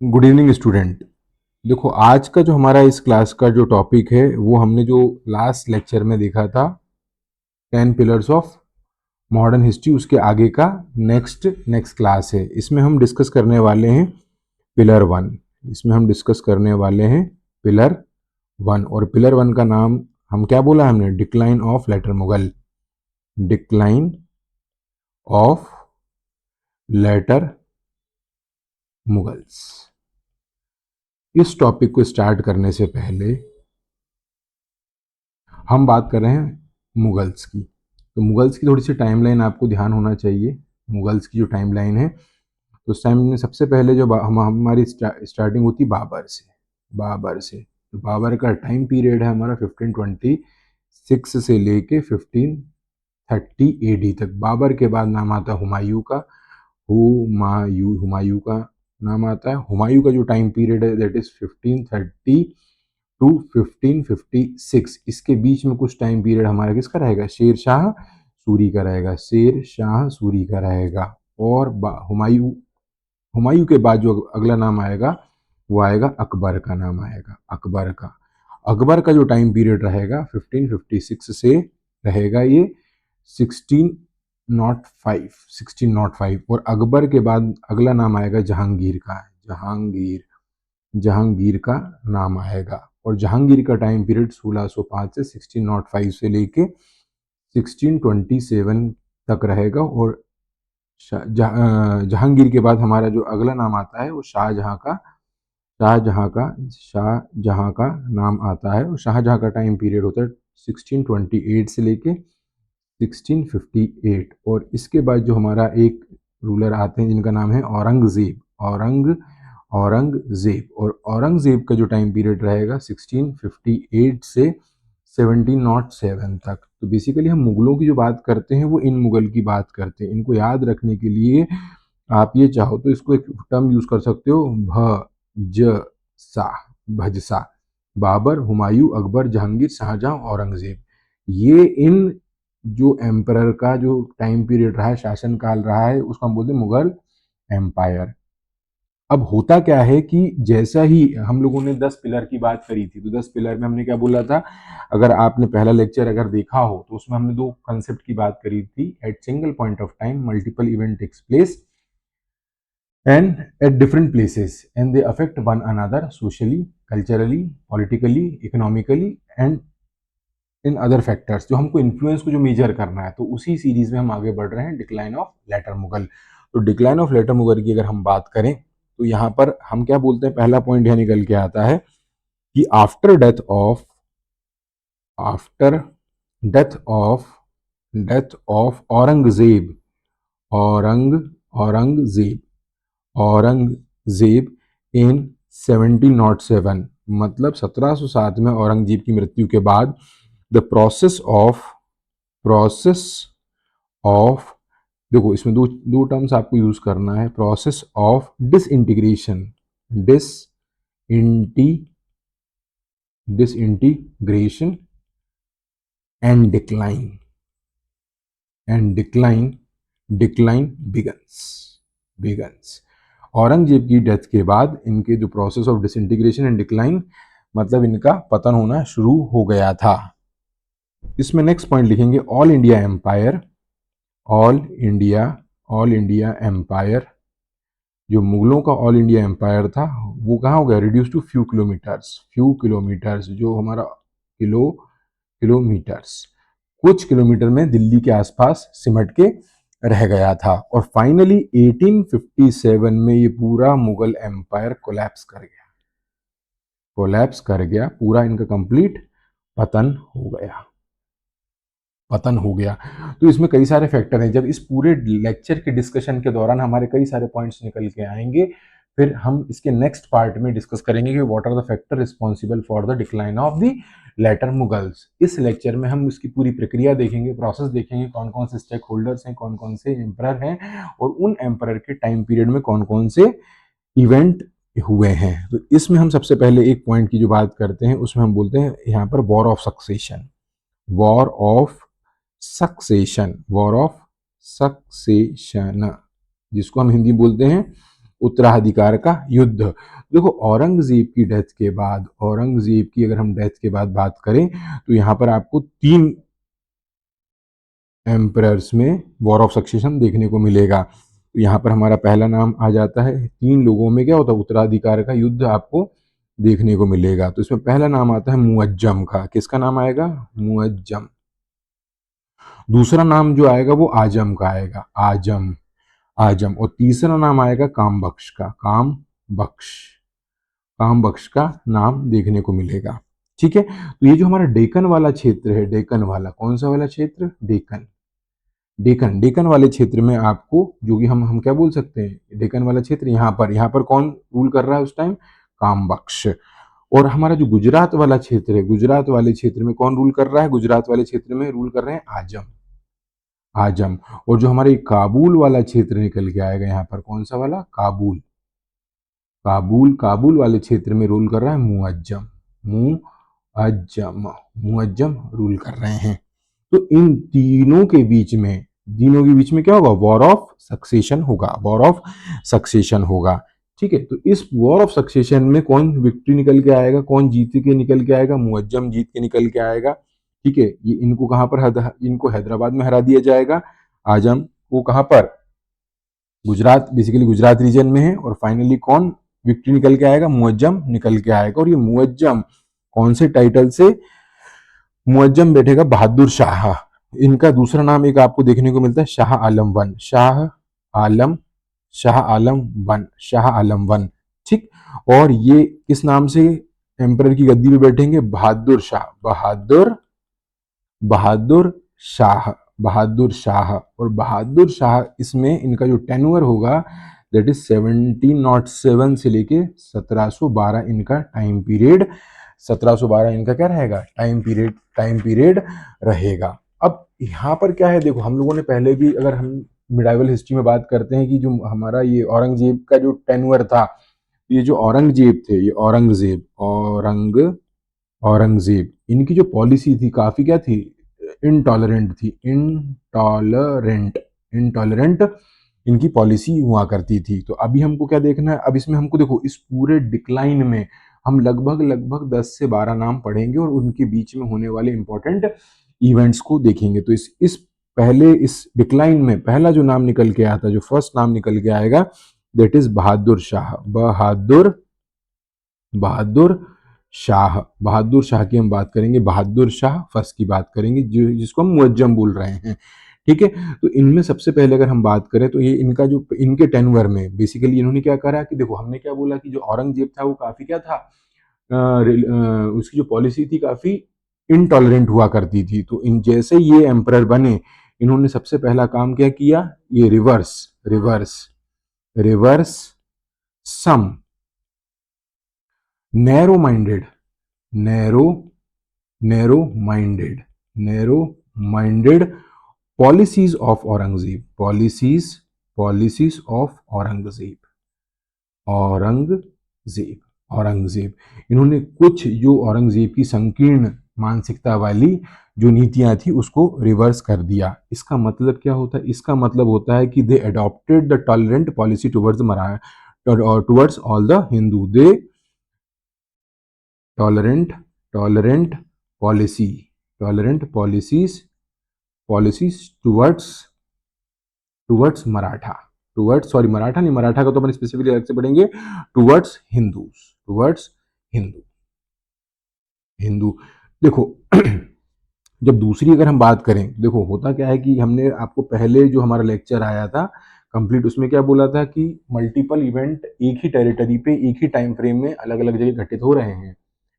Good evening student. देखो, आज का जो हमारा इस क्लास का जो टॉपिक है वो हमने जो लास्ट लेक्चर में देखा था 10 पिलर्स ऑफ मॉडर्न हिस्ट्री, उसके आगे का नेक्स्ट क्लास है। इसमें हम डिस्कस करने वाले हैं पिलर 1। इसमें हम डिस्कस करने वाले हैं पिलर 1, और पिलर 1 का नाम हम क्या बोला हमने? Decline of later Mughal. Decline of later Mughals. इस टॉपिक को स्टार्ट करने से पहले हम बात कर रहे हैं मुगल्स की। तो मुगल्स की थोड़ी सी टाइमलाइन आपको ध्यान होना चाहिए। मुगल्स की जो टाइमलाइन है, तो उस टाइम में सबसे पहले जो हमारी स्टार्टिंग होती बाबर से। तो बाबर का टाइम पीरियड है हमारा 1526 से लेके 1530 AD तक। बाबर के बाद नाम आता है हुमायूं का। हुमायूं का नाम आता है। हुमायूं का जो टाइम पीरियड है दैट इज 1530 टू 1556। इसके बीच में कुछ टाइम पीरियड हमारा किसका रहेगा? शेर शाह सूरी का रहेगा। शेर शाह सूरी का रहेगा। और हुमायूं हुमायूं के बाद जो अगला नाम आएगा वो आएगा अकबर का। नाम आएगा अकबर का। अकबर का जो टाइम पीरियड रहेगा 1556 से रहेगा ये 1605। और अकबर के बाद अगला नाम आएगा जहांगीर का। जहांगीर का नाम आएगा। और जहांगीर का टाइम पीरियड 1605 से 1605 से लेके 1627 तक रहेगा। और जहांगीर के बाद हमारा जो अगला नाम आता है वो शाहजहां का नाम आता है। और शाहजहां का टाइम पीरियड होता है 1628 से लेके 1658। और इसके बाद जो हमारा एक रूलर आते हैं जिनका नाम है औरंगजेब। और औरंगजेब का जो टाइम पीरियड रहेगा 1658 से 1707 तक। तो बेसिकली हम मुगलों की जो बात करते हैं वो इन मुगल की बात करते हैं। इनको याद रखने के लिए आप ये चाहो तो इसको एक टर्म यूज कर सकते हो, भजसा। बाबर, हुमायूं, अकबर, जहांगीर, शाहजहां, औरंगजेब। ये इन जो एम्परर का जो टाइम पीरियड रहा है, शासन काल रहा है, उसको हम बोलते हैं मुगल एम्पायर। अब होता क्या है कि जैसा ही हम लोगों ने 10 पिलर की बात करी थी, तो 10 पिलर में हमने क्या बोला था? अगर आपने पहला लेक्चर अगर देखा हो तो उसमें हमने दो कंसेप्ट की बात करी थी। At single point of time multiple event takes place and at different places, and they affect one another socially, culturally, politically, economically and in other factors, जो हमको इन्फ्लुएंस को जो मेजर करना है। तो उसी सीरीज में हम आगे बढ़ रहे हैं, डिक्लाइन ऑफ लेटर मुगल। तो डिक्लाइन ऑफ लेटर मुगल की अगर हम बात करें तो यहाँ पर हम क्या बोलते हैं? पहला पॉइंट यह निकल के आता है कि after death of Aurangzeb Aurangzeb in 1707, मतलब 1707 में औरंगजेब की मृत्यु के बाद द प्रोसेस ऑफ देखो, इसमें दो दो टर्म्स आपको यूज करना है। Process of dis disintegration and decline begins. Aurangzeb की डेथ के बाद इनके जो process of disintegration and decline, मतलब इनका पतन होना शुरू हो गया था। इसमें नेक्स्ट पॉइंट लिखेंगे ऑल इंडिया एम्पायर। जो मुगलों का ऑल इंडिया एम्पायर था वो कहाँ हो गया? Reduce to few kilometres. जो हमारा किलोमीटर्स, कुछ किलोमीटर में दिल्ली के आसपास सिमट के रह गया था। और फाइनली 1857 में ये पूरा मुगल एम्पायर कोलैप्स कर गया। पूरा इनका कंप्लीट पतन हो गया। तो इसमें कई सारे फैक्टर हैं। जब इस पूरे लेक्चर के डिस्कशन के दौरान हमारे कई सारे पॉइंट्स निकल के आएंगे, फिर हम इसके नेक्स्ट पार्ट में डिस्कस करेंगे कि what are the factor responsible for the decline of the later Mughals. इस लेक्चर में हम इसकी पूरी प्रक्रिया देखेंगे, प्रोसेस देखेंगे, कौन कौन से स्टेक होल्डर्स हैं, कौन कौन से एम्परर हैं, और उन एम्परर के टाइम पीरियड में कौन कौन से इवेंट हुए हैं। तो इसमें हम सबसे पहले एक पॉइंट की जो बात करते हैं उसमें हम बोलते हैं यहाँ पर वॉर ऑफ सक्सेशन, जिसको हम हिंदी बोलते हैं उत्तराधिकार का युद्ध। देखो औरंगजेब की डेथ के बाद, औरंगजेब की अगर हम डेथ के बाद बात करें तो यहाँ पर आपको 3 एम्परर्स में वॉर ऑफ सक्सेशन देखने को मिलेगा। तो यहाँ पर हमारा पहला नाम आ जाता है, 3 लोगों में क्या होता है, उत्तराधिकार का युद्ध आपको देखने को मिलेगा। तो इसमें पहला नाम आता है मुअज्जम का। किसका नाम आएगा? मुअज्जम। दूसरा नाम जो आएगा वो आजम का आएगा, आजम, आजम। और तीसरा नाम आएगा काम बख्श का, काम बख्श, काम बख्श का नाम देखने को मिलेगा। ठीक है, तो ये जो हमारा डेक्कन वाला क्षेत्र है, डेक्कन वाला, कौन सा वाला क्षेत्र? डेक्कन, डेक्कन, डेक्कन वाले क्षेत्र में आपको जो कि हम क्या बोल सकते हैं, डेक्कन वाला क्षेत्र, यहाँ पर कौन रूल कर रहा है उस टाइम? काम बख्श। और हमारा जो गुजरात वाला क्षेत्र है, गुजरात वाले क्षेत्र में कौन रूल कर रहा है? गुजरात वाले क्षेत्र में रूल कर रहे हैं आजम, आजम। और जो हमारे काबुल वाला क्षेत्र निकल के आएगा यहाँ पर, कौन सा वाला? काबुल, काबुल, काबुल वाले क्षेत्र में रूल कर रहा है मुअज्जम, मुअज्जम, मुअज्जम रूल कर रहे हैं। तो इन तीनों के बीच में क्या होगा? वॉर ऑफ सक्सेशन होगा, वॉर ऑफ सक्सेशन होगा। ठीक है, तो इस वॉर ऑफ सक्सेशन में कौन विक्ट्री निकल के आएगा, कौन जीत के निकल के आएगा? मुअज्जम जीत के निकल के आएगा। ठीक है, ये इनको कहां पर, इनको हैदराबाद में हरा दिया जाएगा। आजम को कहां पर? गुजरात, बेसिकली गुजरात रीजन में है। और फाइनली कौन विक्ट्री निकल के आएगा? मुअज्जम निकल के आएगा। और ये मुअज्जम कौन से टाइटल से? मुअज्जम बैठेगा बहादुर शाह। इनका दूसरा नाम एक आपको देखने को मिलता है शाह आलम वन, शाह आलम, शाह आलम वन, शाह आलम वन। ठीक, और ये किस नाम से एम्परर की गद्दी पे बैठेंगे? बहादुर शाह, बहादुर, बहादुर शाह, बहादुर शाह। और बहादुर शाह, इसमें इनका जो टेन्योर होगा दैट इज 1707 से लेके 1712 इनका टाइम पीरियड, 1712 इनका क्या रहेगा? टाइम पीरियड रहेगा। अब यहाँ पर क्या है, देखो हम लोगों ने पहले भी, अगर हम मिडाइवल हिस्ट्री में बात करते हैं कि जो हमारा ये औरंगजेब का जो टेन्योर था, ये जो औरंगजेब थे, ये औरंगजेब, औरंगजेब, इनकी जो पॉलिसी थी काफी क्या थी? इनटॉलरेंट थी, इनटॉलरेंट, इनटॉलरेंट इनकी पॉलिसी हुआ करती थी। तो अभी हमको क्या देखना है? अब इसमें हमको देखो, इस पूरे डिक्लाइन में हम लगभग लगभग 10 से 12 नाम पढ़ेंगे और उनके बीच में होने वाले इंपॉर्टेंट इवेंट्स को देखेंगे। तो इस पहले इस डिक्लाइन में पहला जो नाम निकल के आता, जो फर्स्ट नाम निकल के आएगा दैट इज बहादुर शाह, बहादुर, बहादुर शाह, बहादुर शाह की हम बात करेंगे, बहादुर शाह फर्स्ट की बात करेंगे, जो जिसको हम मुअज्जम बोल रहे हैं। ठीक है, तो इनमें सबसे पहले अगर हम बात करें तो ये इनका जो इनके टेन्योर में बेसिकली इन्होंने क्या करा कि देखो, हमने क्या बोला कि जो औरंगजेब था वो काफी क्या था, उसकी जो पॉलिसी थी काफी इनटॉलरेंट हुआ करती थी। तो इन जैसे ये एम्परर बने, इन्होंने सबसे पहला काम क्या किया? ये reverse, reverse, reverse some narrow minded, narrow, narrow minded, narrow minded policies of Aurangzeb, policies, policies of Aurangzeb, Aurangzeb, Aurangzeb. इन्होंने कुछ जो औरंगजेब की संकीर्ण मानसिकता वाली जो नीतियां थी उसको रिवर्स कर दिया। इसका मतलब क्या होता है? इसका मतलब होता है कि they adopted the tolerant policy towards towards all the Hindu, they tolerant, tolerant policy, tolerant policies, policies towards, towards Maratha, towards, sorry Maratha नहीं, मराठा का तो अपन स्पेसिफिकली अलग से पढ़ेंगे, टुवर्ड्स हिंदूज, टुवर्ड्स हिंदू, हिंदू। देखो जब दूसरी अगर हम बात करें, देखो होता क्या है कि हमने आपको पहले जो हमारा लेक्चर आया था कंप्लीट, उसमें क्या बोला था कि मल्टीपल इवेंट एक ही टेरिटरी पे एक ही टाइम फ्रेम में अलग अलग जगह घटित हो रहे हैं।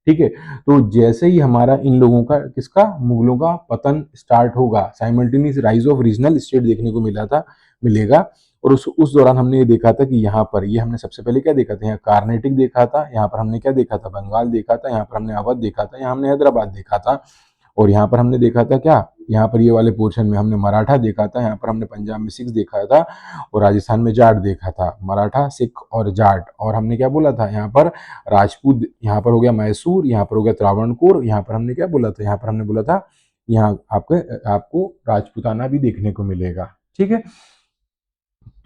ठीक है, तो जैसे ही हमारा इन लोगों का, किसका, मुगलों का पतन स्टार्ट होगा, simultaneous rise of regional state देखने को मिला था, मिलेगा। और उस दौरान हमने ये देखा था कि यहाँ पर ये हमने सबसे पहले क्या देखा था, यहाँ कार्नेटिक देखा था, यहाँ पर हमने क्या देखा था, बंगाल देखा था, यहाँ पर हमने अवध देखा था, यहाँ हमने हैदराबाद देखा था। और यहाँ पर हमने देखा था क्या, यहाँ पर ये वाले पोर्शन में हमने मराठा देखा था, यहाँ पर हमने पंजाब में सिख देखा था, और राजस्थान में जाट देखा था, मराठा, सिख और जाट। और हमने क्या बोला था, यहाँ पर राजपूत, यहाँ पर हो गया मैसूर, यहाँ पर हो गया त्रावणकोर, यहाँ पर हमने क्या बोला था, यहाँ पर हमने बोला था यहाँ आपको राजपूताना भी देखने को मिलेगा। ठीक है,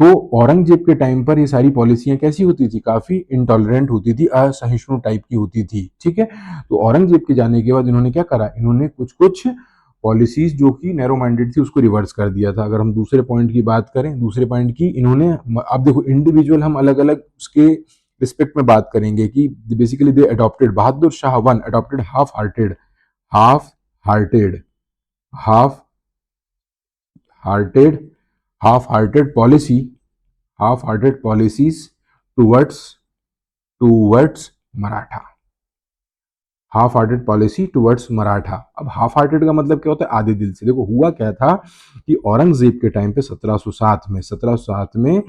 तो औरंगजेब के टाइम पर ये सारी पॉलिसियां कैसी होती थी, काफी इंटॉलरेंट होती थी, असहिष्णु टाइप की होती थी, ठीक है। तो औरंगजेब के जाने के बाद इन्होंने क्या करा, इन्होंने कुछ कुछ पॉलिसीज जो कि नैरो माइंडेड थी उसको रिवर्स कर दिया था। अगर हम दूसरे पॉइंट की बात करें, दूसरे पॉइंट की इन्होंने, अब देखो इंडिविजुअल हम अलग अलग उसके रिस्पेक्ट में बात करेंगे कि बेसिकली दे adopted, Bahadur Shah one adopted half hearted, half hearted, half hearted, half hearted policy, half hearted policies towards, towards Maratha, half hearted policy towards Maratha. अब हाफ हार्टेड का मतलब क्या होता है, आधे दिल से। देखो हुआ क्या था कि औरंगजेब के टाइम पे 1707 में, 1707 में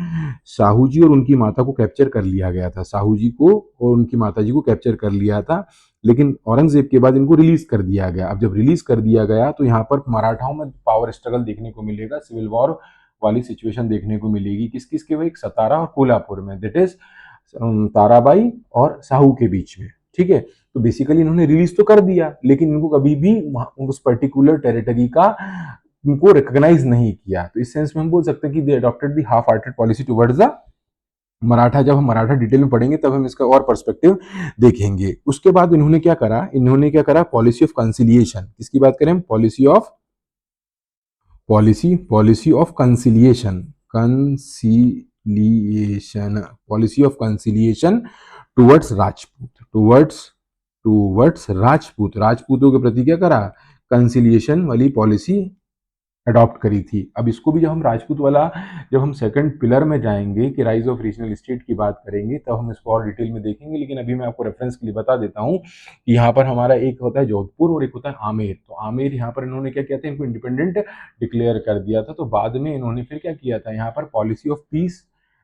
शाहू जी और उनकी माता को कैप्चर कर लिया गया था, शाहू जी को और उनकी माता जी को कैप्चर कर लिया था, लेकिन औरंगजेब के बाद इनको रिलीज कर दिया गया। अब जब रिलीज कर दिया गया तो यहाँ पर मराठाओं में पावर स्ट्रगल देखने को मिलेगा, सिविल वॉर वाली सिचुएशन देखने को मिलेगी। किस किस के, वही सतारा और कोल्हापुर में, दैट इज ताराबाई और शाहू के बीच में, ठीक है। तो बेसिकली इन्होंने रिलीज तो कर दिया, लेकिन इनको कभी भी उस पर्टिकुलर टेरिटरी का उनको रिकॉग्नाइज नहीं किया। तो इस सेंस में हम बोल सकते हैं कि they adopted the half hearted policy towards the Maratha. जब हम मराठा डिटेल में पढ़ेंगे तब हम इसका और पर्सपेक्टिव देखेंगे। उसके बाद इन्होंने क्या करा, इन्होंने क्या करा, पॉलिसी ऑफ कंसिलिएशन। किसकी बात करें, policy of, policy of conciliation, conciliation, policy of conciliation towards Rajput, towards, towards Rajput, राजपूतों के प्रति क्या करा, कंसिलिएशन वाली पॉलिसी अडॉप्ट करी थी। अब इसको भी जब हम राजपूत वाला, जब हम सेकंड पिलर में जाएंगे कि राइज ऑफ रीजनल स्टेट की बात करेंगे, तब हम इसको और डिटेल में देखेंगे। लेकिन अभी मैं आपको रेफरेंस के लिए बता देता हूँ कि यहाँ पर हमारा एक होता है जोधपुर और एक होता है आमेर। तो आमेर यहाँ पर इन्होंने क्या किया था, इनको इंडिपेंडेंट डिक्लेयर कर दिया था। तो बाद में इन्होंने फिर क्या किया था, यहाँ पर पॉलिसी ऑफ पीस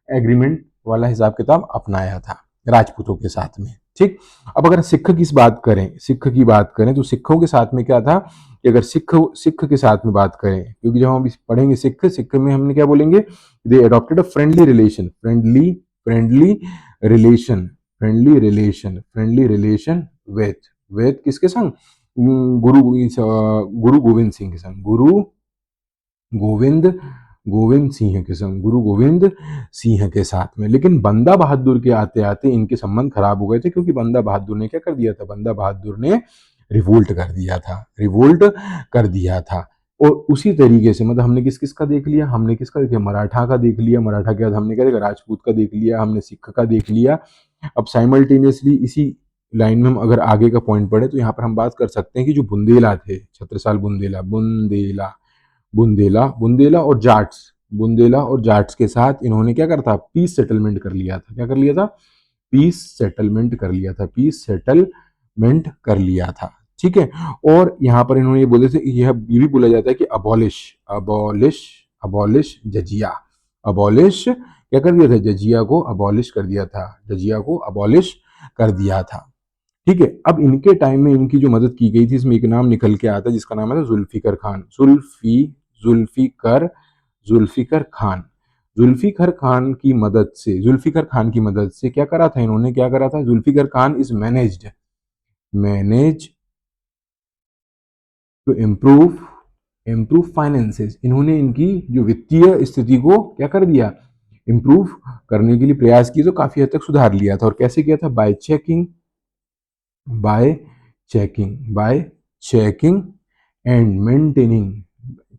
एग्रीमेंट वाला हिसाब किताब अपनाया था राजपूतों के साथ में, ठीक। अब अगर सिख की बात करें, सिख की बात करें तो सिखों के साथ में क्या था कि अगर सिख, सिख के साथ में बात करें, क्योंकि जब हम पढ़ेंगे सिख, सिख में हमने क्या बोलेंगे, they adopted a friendly relation, friendly, friendly relation, friendly relation, friendly relation with किसके संग, गुरु, गुरु गोविंद सिंह के संग, गुरु गोविंद, गोविंद सिंह के संग, गुरु गोविंद सिंह के साथ में। लेकिन बंदा बहादुर के आते आते इनके संबंध खराब हो गए थे, क्योंकि बंदा बहादुर ने क्या कर दिया था, बंदा बहादुर ने रिवोल्ट कर दिया था, रिवोल्ट कर दिया था। और उसी तरीके से मतलब हमने किस किस का देख लिया, हमने किसका देखा, मराठा का देख लिया, मराठा के बाद हमने क्या देखा, राजपूत का देख लिया, हमने सिख का देख लिया। अब साइमल्टेनियसली इसी लाइन में हम अगर आगे का पॉइंट पढ़े तो यहाँ पर हम बात कर सकते हैं कि जो बुंदेला थे, छत्रसाल बुंदेला, बुंदेला, बुंदेला, बुंदेला और जाट्स, बुंदेला और जाट्स के साथ इन्होंने क्या करा था, पीस सेटलमेंट कर लिया था। क्या कर लिया था, पीस सेटलमेंट कर लिया था, पीस सेटलमेंट कर लिया था, ठीक है। और यहाँ पर इन्होंने ये बोले थे, यह भी बोला जाता है कि अबॉलिश, अबॉलिश, अबॉलिश जजिया, अबॉलिश क्या कर दिया था, जजिया को अबॉलिश कर दिया था, जजिया को अबॉलिश कर दिया था, ठीक है। अब इनके टाइम में इनकी जो मदद की गई थी, इसमें एक नाम निकल के आता है जिसका नाम है जुल्फिकर खान, जुल्फिकर, जुल्फिकर खान। जुल्फिकर खान की मदद से, जुल्फिकर खान की मदद से क्या करा था इन्होंने, क्या करा था, Zulfiqar Khan is managed, manage to improve, improve finances. इन्होंने इनकी जो वित्तीय स्थिति को क्या कर दिया, इम्प्रूव करने के लिए प्रयास किए, तो काफी हद तक सुधार लिया था। और कैसे किया था, bye checking, by by checking and maintaining,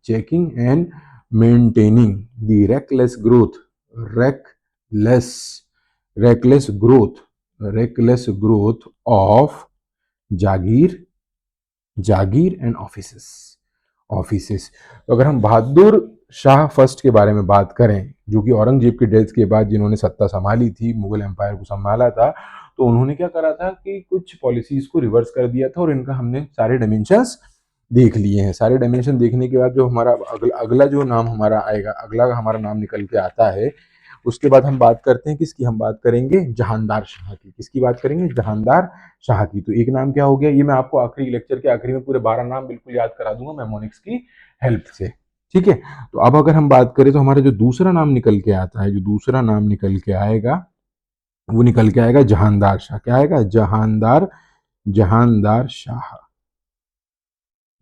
checking and maintaining the reckless growth, reckless, reckless growth, reckless growth of Jagir, Jagir and offices, offices. तो अगर हम बहादुर शाह फर्स्ट के बारे में बात करें, जो कि औरंगजेब की डेथ के बाद जिन्होंने सत्ता संभाली थी, मुगल एम्पायर को संभाला था, तो उन्होंने क्या करा था कि कुछ पॉलिसीज को रिवर्स कर दिया था। और इनका हमने सारे डायमेंशंस देख लिए हैं। सारे डायमेंशन देखने के बाद जो हमारा अगला जो नाम हमारा आएगा, अगला हमारा नाम निकल के आता है, उसके बाद हम बात करते हैं किसकी, हम बात करेंगे जहानदार शाह की। किसकी बात करेंगे, जहानदार शाह की। तो एक नाम क्या हो गया, ये मैं आपको आखिरी लेक्चर के आखिरी में पूरे 12 नाम बिल्कुल याद करा दूंगा मेमोनिक्स की हेल्प से, ठीक है। तो अब अगर हम बात करें तो हमारा जो दूसरा नाम निकल के आता है, जो दूसरा नाम निकल के आएगा वो निकल के आएगा जहानदार शाह। क्या आएगा, जहानदार, जहानदार शाह,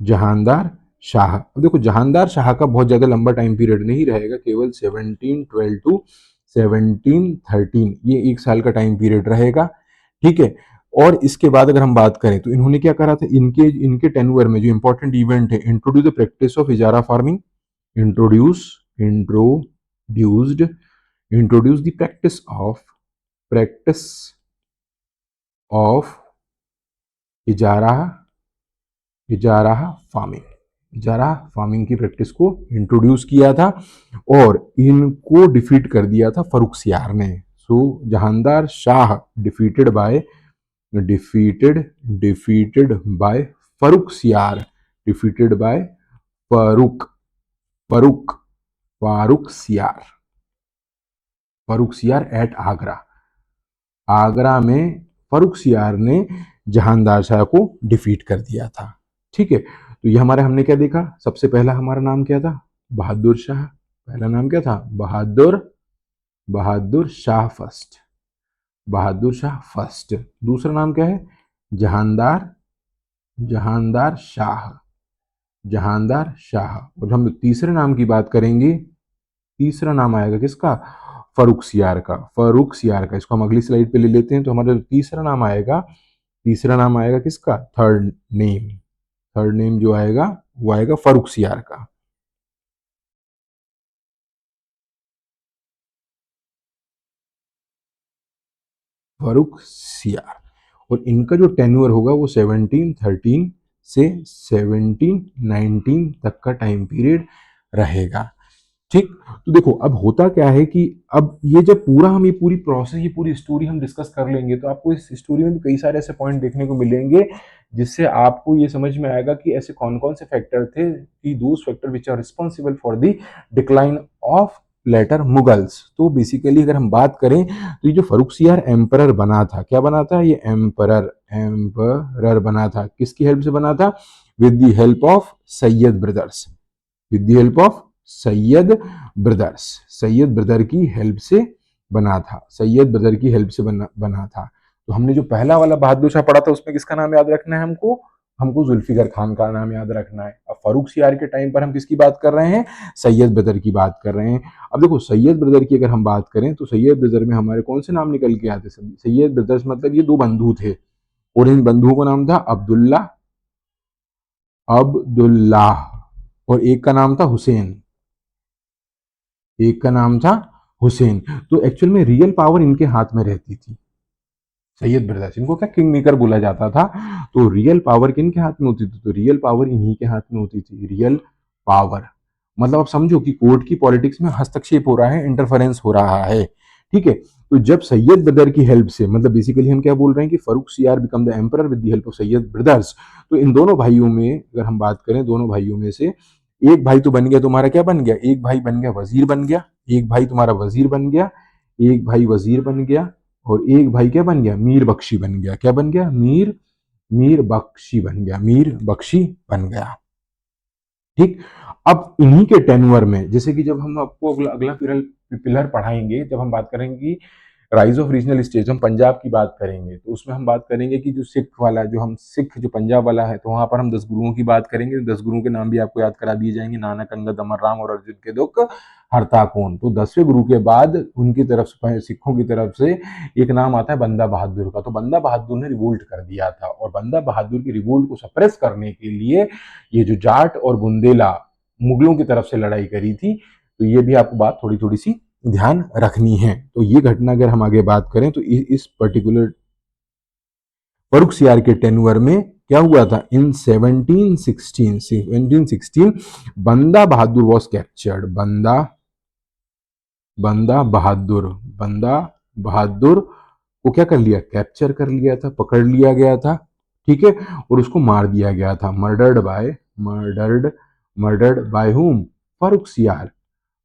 जहानदार शाह। अब देखो जहानदार शाह का बहुत ज्यादा लंबा टाइम पीरियड नहीं रहेगा, केवल 1712 टू 1713, ये 1 साल का टाइम पीरियड रहेगा। ठीक है। और इसके बाद अगर हम बात करें तो इन्होंने क्या करा था, इनके इनके टेन्योर में जो इंपॉर्टेंट इवेंट है, introduce the practice of ijara farming, introduce introduced introduce the practice of ijara ijara farming, ijara farming की प्रैक्टिस को इंट्रोड्यूस किया था और इनको डिफीट कर दिया था फर्रुखसियार ने। So Jahandar Shah defeated defeated by Farrukhsiyar, defeated by Farooq Farooq Farrukhsiyar, Farrukhsiyar at Agra. Agra में फर्रुखसियार ने जहानदार शाह को डिफीट कर दिया था। ठीक है। तो ये हमारे हमने क्या देखा, सबसे पहला हमारा नाम क्या था, बहादुर शाह। पहला नाम क्या था, बहादुर शाह फर्स्ट, बहादुर शाह फर्स्ट। दूसरा नाम क्या है, जहानदार जहानदार शाह, जहानदार शाह। और हम तीसरे नाम की बात करेंगे, तीसरा नाम आएगा किसका, फर्रुखसियार का, फर्रुखसियार का। इसको हम अगली स्लाइड पे ले लेते हैं। तो हमारा जो तीसरा नाम आएगा, तीसरा नाम आएगा किसका, थर्ड नेम जो आएगा वो आएगा फर्रुखसियार का। फर्रुखसियार। और इनका जो टेन्योर होगा वो 1713 से 1719 तक का टाइम पीरियड रहेगा। ठीक। तो देखो अब होता क्या है कि अब ये जब पूरा हम ये पूरी प्रोसेस, ये पूरी स्टोरी हम डिस्कस कर लेंगे तो आपको इस स्टोरी में भी कई सारे ऐसे पॉइंट देखने को मिलेंगे जिससे आपको ये समझ में आएगा कि ऐसे कौन कौन से फैक्टर थे, कि those factor which are responsible for the decline of later Mughals. तो बेसिकली अगर हम बात करें तो ये जो फर्रुखसियार एम्परर बना था, क्या बना था, ये एम्परर बना था, किसकी हेल्प से बना था, with the help of Sayyid brothers, with the help of Sayyid brothers, Syed brother की हेल्प से बना था, सैयद ब्रदर की हेल्प से बना था। तो हमने जो पहला वाला बहादुर शाह पढ़ा था उसमें किसका नाम याद रखना है हमको, हमको जुल्फिकार खान का नाम याद रखना है। अब फर्रुखसियार के टाइम पर हम किसकी बात कर रहे हैं, सैयद ब्रदर की बात कर रहे हैं। अब देखो सैयद ब्रदर की अगर हम बात करें तो सैयद ब्रदर में हमारे कौन से नाम निकल के आते, सैयद ब्रदर्स मतलब ये दो बंधु थे और इन बंधुओं का नाम था अब्दुल्ला अब्दुल्लाह और एक का नाम था हुसैन, एक का नाम था हुसैन। तो एक्चुअल में रियल पावर इनके हाथ में रहती थी, सैयद ब्रदर्स, इनको क्या किंग मेकर बोला जाता था। तो रियल पावर किनके हाथ में होती थी, तो रियल पावर इन्हीं के हाथ में होती थी, रियल पावर। मतलब आप समझो कि कोर्ट की पॉलिटिक्स में हस्तक्षेप हो रहा है, इंटरफेरेंस हो रहा है। ठीक है। तो जब सैयद ब्रदर की हेल्प से, मतलब बेसिकली हम क्या बोल रहे हैं कि Farrukhsiyar become the emperor with the help of Sayyid brothers. तो इन दोनों भाइयों में अगर हम बात करें, दोनों भाइयों में से एक भाई तो बन गया तुम्हारा, क्या बन गया, एक भाई बन गया वजीर बन गया, एक भाई तुम्हारा वजीर बन गया, एक भाई वजीर बन गया और एक भाई क्या बन गया, मीर बख्शी बन गया। क्या बन गया, मीर बख्शी बन गया, मीर बख्शी बन गया। ठीक। अब इन्हीं के टेन्योर में, जैसे कि जब हम आपको अगला अगला पिलर पढ़ाएंगे, जब हम बात करेंगे राइज ऑफ रीजनल स्टेट्स, हम पंजाब की बात करेंगे तो उसमें हम बात करेंगे कि जो सिख वाला, जो हम सिख जो पंजाब वाला है, तो वहां पर हम 10 गुरुओं की बात करेंगे। 10 गुरुओं के नाम भी आपको याद करा दिए जाएंगे, नानक, अंगद, अमर राम और अर्जुन के दुख हरता कौन। तो 10वें गुरु के बाद उनकी तरफ से, सिखों की तरफ से एक नाम आता है बंदा बहादुर का। तो बंदा बहादुर ने रिवोल्ट कर दिया था और बंदा बहादुर की रिवोल्ट को सप्रेस करने के लिए ये जो जाट और बुंदेला मुगलों की तरफ से लड़ाई करी थी। तो ये भी आपको बात थोड़ी थोड़ी सी ध्यान रखनी है। तो ये घटना अगर हम आगे बात करें तो इस पर्टिकुलर फर्रुखसियार के टेन्योर में क्या हुआ था, इन 1716 बंदा बहादुर वॉज कैप्चर्ड, बंदा बहादुर को क्या कर लिया, कैप्चर कर लिया था, पकड़ लिया गया था। ठीक है। और उसको मार दिया गया था, मर्डर्ड बाय हुम,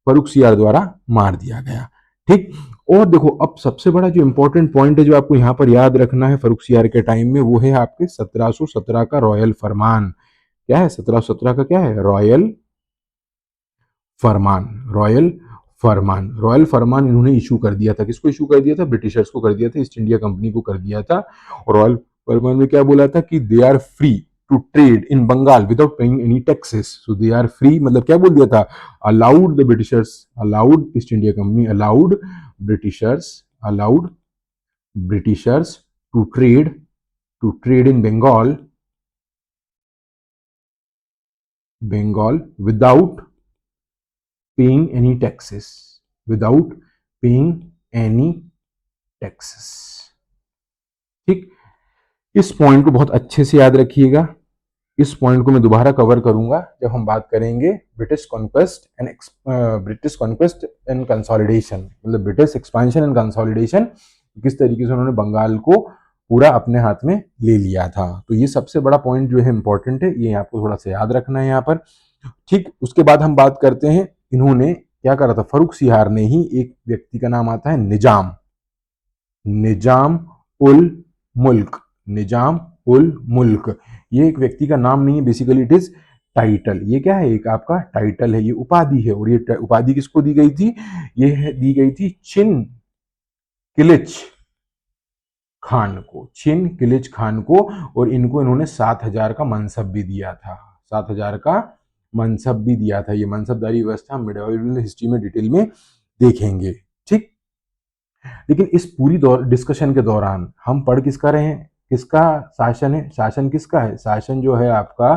फर्रुखसियार द्वारा मार दिया गया। ठीक। और देखो अब सबसे बड़ा जो इंपॉर्टेंट पॉइंट है जो आपको यहां पर याद रखना है फर्रुखसियार के टाइम में, वो है आपके 1717 का रॉयल फरमान। क्या है 1717 का, क्या है, रॉयल फरमान, रॉयल फरमान इन्होंने इशू कर दिया था। किसको इशू कर दिया था, ब्रिटिशर्स को कर दिया था, ईस्ट इंडिया कंपनी को कर दिया था। और रॉयल फरमान में क्या बोला था कि they are free to trade in Bengal without paying any taxes, so they are free, मतलब क्या बोल दिया था, allowed the Britishers, allowed East India Company Britishers allowed Britishers to trade in Bengal without paying any taxes, without paying any taxes. ठीक, इस point को बहुत अच्छे से याद रखिएगा। इस पॉइंट को मैं दोबारा कवर करूंगा जब हम बात करेंगे ब्रिटिश कॉन्क्वेस्ट एंड कंसोलिडेशन, मतलब ब्रिटिश एक्सपेंशन एंड कंसोलिडेशन, किस तरीके से उन्होंने बंगाल को पूरा अपने हाथ में ले लिया था। तो ये सबसे बड़ा पॉइंट जो है इंपॉर्टेंट है, ये आपको थोड़ा सा याद रखना है यहाँ पर। ठीक, उसके बाद हम बात करते हैं, इन्होंने क्या करा था, फर्रुख सियार ने ही, एक व्यक्ति का नाम आता है निजाम उल मुल्क, निजाम उल मुल्क। ये एक व्यक्ति का नाम नहीं है, बेसिकली इट इज टाइटल। ये क्या है, एक आपका टाइटल है, ये उपाधि है। और ये उपाधि किसको दी गई थी, ये दी गई थी चिन किलिच खान को, चिन किलिच खान को। और इनको इन्होंने 7,000 का मनसब भी दिया था, 7,000 का मनसब भी दिया था। ये मनसबदारी व्यवस्था मिडिवल हिस्ट्री में डिटेल में देखेंगे। ठीक, लेकिन इस पूरी डिस्कशन के दौरान हम पढ़ किसका रहे हैं, किसका शासन है, शासन किसका है, शासन जो है आपका,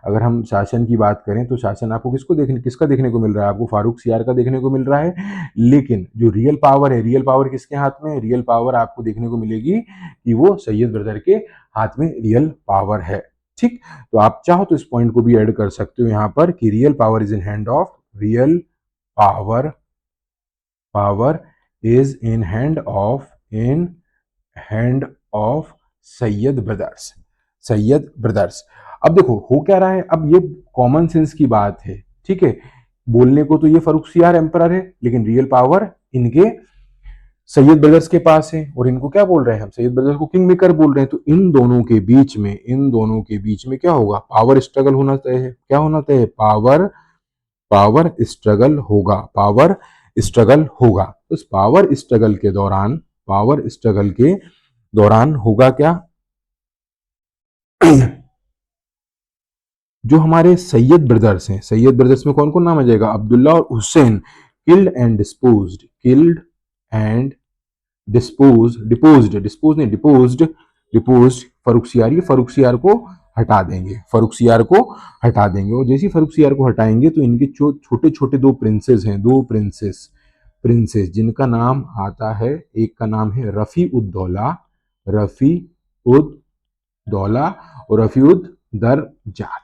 अगर हम शासन की बात करें तो शासन आपको किसका देखने को मिल रहा है, आपको फारूक सियार का देखने को मिल रहा है। लेकिन जो रियल पावर है, रियल पावर किसके हाथ में है, रियल पावर आपको देखने को मिलेगी कि वो सैयद ब्रदर के हाथ में रियल पावर है। ठीक, तो आप चाहो तो इस पॉइंट को भी ऐड कर सकते हो यहाँ पर कि real power is in hand of, real power is in hand of Sayyid brothers. अब देखो हो क्या रहा है, अब ये कॉमन सेंस की बात है। ठीक है, बोलने को तो ये फर्रुख सियार एम्परर है, लेकिन रियल पावर इनके सैयद ब्रदर्स के पास है। और इनको क्या बोल रहे हैं हम, सैयद ब्रदर्स को किंग मेकर बोल रहे हैं। तो इन दोनों के बीच में क्या होगा, पावर स्ट्रगल होना तय है। क्या होना तय है, पावर स्ट्रगल होगा। उस पावर स्ट्रगल के दौरान होगा क्या जो हमारे सैयद ब्रदर्स हैं, सैयद ब्रदर्स में कौन कौन नाम आ जाएगा, अब्दुल्ला और Hussain, killed and deposed Farrukh सियार, ये फर्रुख सियार को हटा देंगे, और जैसे ही फर्रुख सियार को हटाएंगे तो इनके छोटे छोटे दो प्रिंसेस हैं, प्रिंसेस जिनका नाम आता है, एक का नाम है रफी उद दौला और रफी उद दरजात,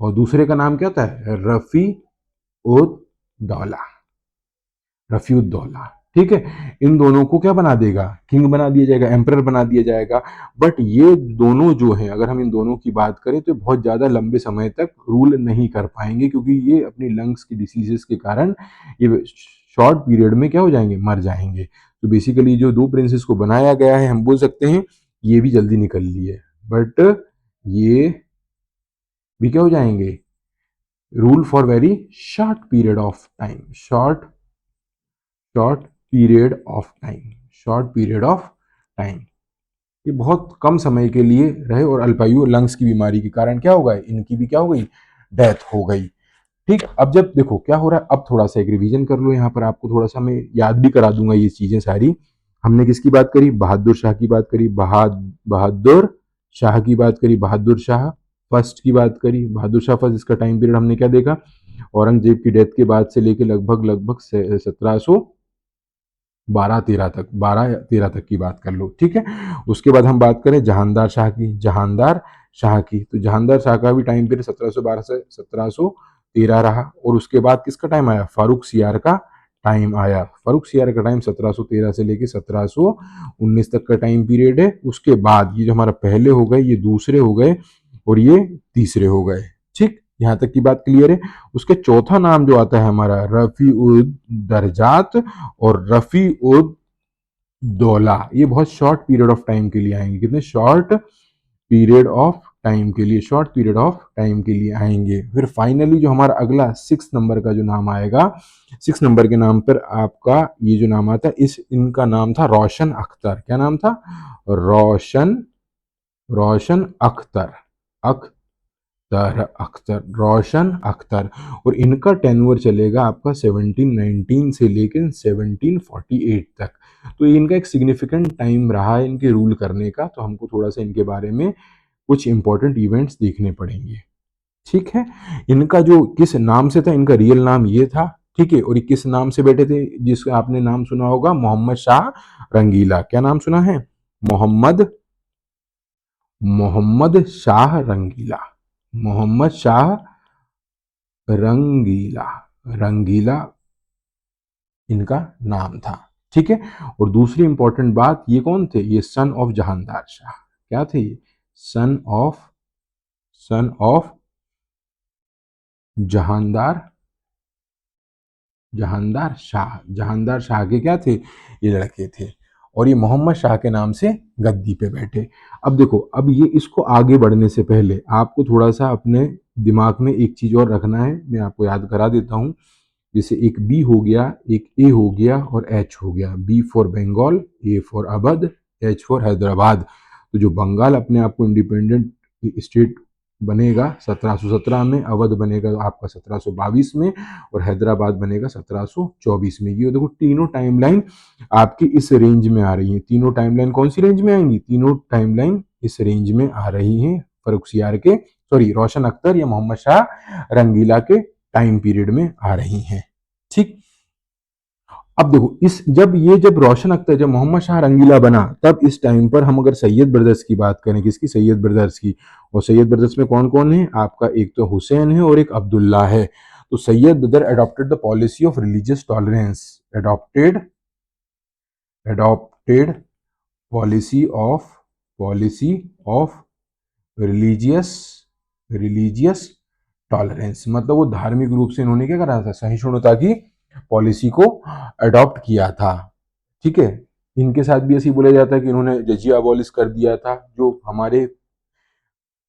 और दूसरे का नाम क्या होता है, रफी उद दौला। ठीक है, इन दोनों को क्या बना देगा, किंग बना दिया जाएगा, एम्परर बना दिया जाएगा। बट ये दोनों जो हैं, अगर हम इन दोनों की बात करें तो बहुत ज्यादा लंबे समय तक रूल नहीं कर पाएंगे, क्योंकि ये अपनी लंग्स की डिसीजेस के कारण ये शॉर्ट पीरियड में क्या हो जाएंगे, मर जाएंगे। तो बेसिकली जो दो प्रिंसेस को बनाया गया है, हम बोल सकते हैं ये भी जल्दी निकल लिए, बट ये भी क्या हो जाएंगे, rule for very short period of time, ये बहुत कम समय के लिए रहे, और अल्पायु लंग्स की बीमारी के कारण क्या हो गए, इनकी भी क्या हो गई, डेथ हो गई। ठीक, अब जब देखो क्या हो रहा है, अब थोड़ा सा एक रिवीजन कर लो, यहाँ पर आपको थोड़ा सा मैं याद भी करा दूंगा ये चीजें सारी। हमने किसकी बात करी, बहादुर शाह की बात करी, बहादुर शाह फर्स्ट की बात करी, बहादुर शाह फर्स्ट। इसका टाइम पीरियड हमने क्या देखा, औरंगजेब की डेथ के बाद से लेके लगभग 1712-13 तक की बात कर लो। ठीक है, उसके बाद हम बात करें जहानदार शाह की, तो जहानदार शाह का भी टाइम पीरियड 1712 से 1713 रहा। और उसके बाद किसका टाइम आया, फारूक सियार का टाइम आया। फारूक सियार का टाइम 1713 से लेके 1719 तक का टाइम पीरियड है। उसके बाद ये जो हमारा पहले हो गए, ये दूसरे हो गए, और ये तीसरे हो गए। ठीक, यहां तक की बात क्लियर है। उसके चौथा नाम जो आता है हमारा रफी उद दरजात और रफी उद दौला, ये बहुत शॉर्ट पीरियड ऑफ टाइम के लिए आएंगे। कितने शॉर्ट पीरियड ऑफ टाइम के लिए आएंगे। फिर फाइनली जो हमारा अगला 6 नंबर का जो नाम आएगा, 6 नंबर के नाम पर आपका ये जो नाम आता है, इनका नाम था रोशन अख्तर। क्या नाम था, रोशन रोशन अख्तर, अख्तर, रोशन अख्तर। और इनका टेन्योर चलेगा आपका 1719 से लेकर 1748 तक। तो ये इनका एक सिग्निफिकेंट टाइम रहा है इनके रूल करने का। तो हमको थोड़ा सा इनके बारे में कुछ इंपॉर्टेंट इवेंट्स देखने पड़ेंगे। ठीक है, इनका जो किस नाम से था, इनका रियल नाम ये था। ठीक है, और ये किस नाम से बैठे थे, जिसका आपने नाम सुना होगा, मोहम्मद शाह रंगीला। क्या नाम सुना है? मोहम्मद मोहम्मद शाह रंगीला, मोहम्मद शाह रंगीला, रंगीला इनका नाम था। ठीक है, और दूसरी इंपॉर्टेंट बात, ये कौन थे? ये सन ऑफ जहांदार शाह। क्या थे ये? सन ऑफ जहांदार जहांदार शाह के क्या थे? ये लड़के थे। और ये मोहम्मद शाह के नाम से गद्दी पे बैठे। अब देखो, अब ये इसको आगे बढ़ने से पहले आपको थोड़ा सा अपने दिमाग में एक चीज और रखना है, मैं आपको याद करा देता हूँ। जैसे एक बी हो गया, एक ए हो गया और एच हो गया। B for Bengal, A for Awadh, H for Hyderabad. तो जो बंगाल अपने आप को इंडिपेंडेंट स्टेट बनेगा 1717 में, अवध बनेगा आपका 1722 में, और हैदराबाद बनेगा 1724 में। ये देखो तीनों टाइमलाइन आपकी इस रेंज में आ रही है। तीनों टाइमलाइन कौन सी रेंज में आएंगी? तीनों टाइमलाइन इस रेंज में आ रही हैं, फर्रुखसियार के, सॉरी, रोशन अख्तर या मोहम्मद शाह रंगीला के टाइम पीरियड में आ रही हैं। ठीक, अब देखो, जब रोशन अख्तर, जब मोहम्मद शाह रंगीला बना, तब इस टाइम पर हम अगर सैयद ब्रदर्स की बात करें, किसकी? सैयद ब्रदर्स की। और सैयद ब्रदर्स में कौन कौन है आपका? एक तो हुसैन है और एक अब्दुल्ला है। तो Syed brother adopted the policy of religious tolerance, adopted adopted policy of religious religious tolerance. मतलब वो धार्मिक रूप से इन्होंने क्या करा था? सहिष्णुता की पॉलिसी को अडॉप्ट किया था। ठीक है, इनके साथ भी ऐसे ही बोला जाता है कि इन्होंने जजिया अबॉलिश कर दिया था। जो हमारे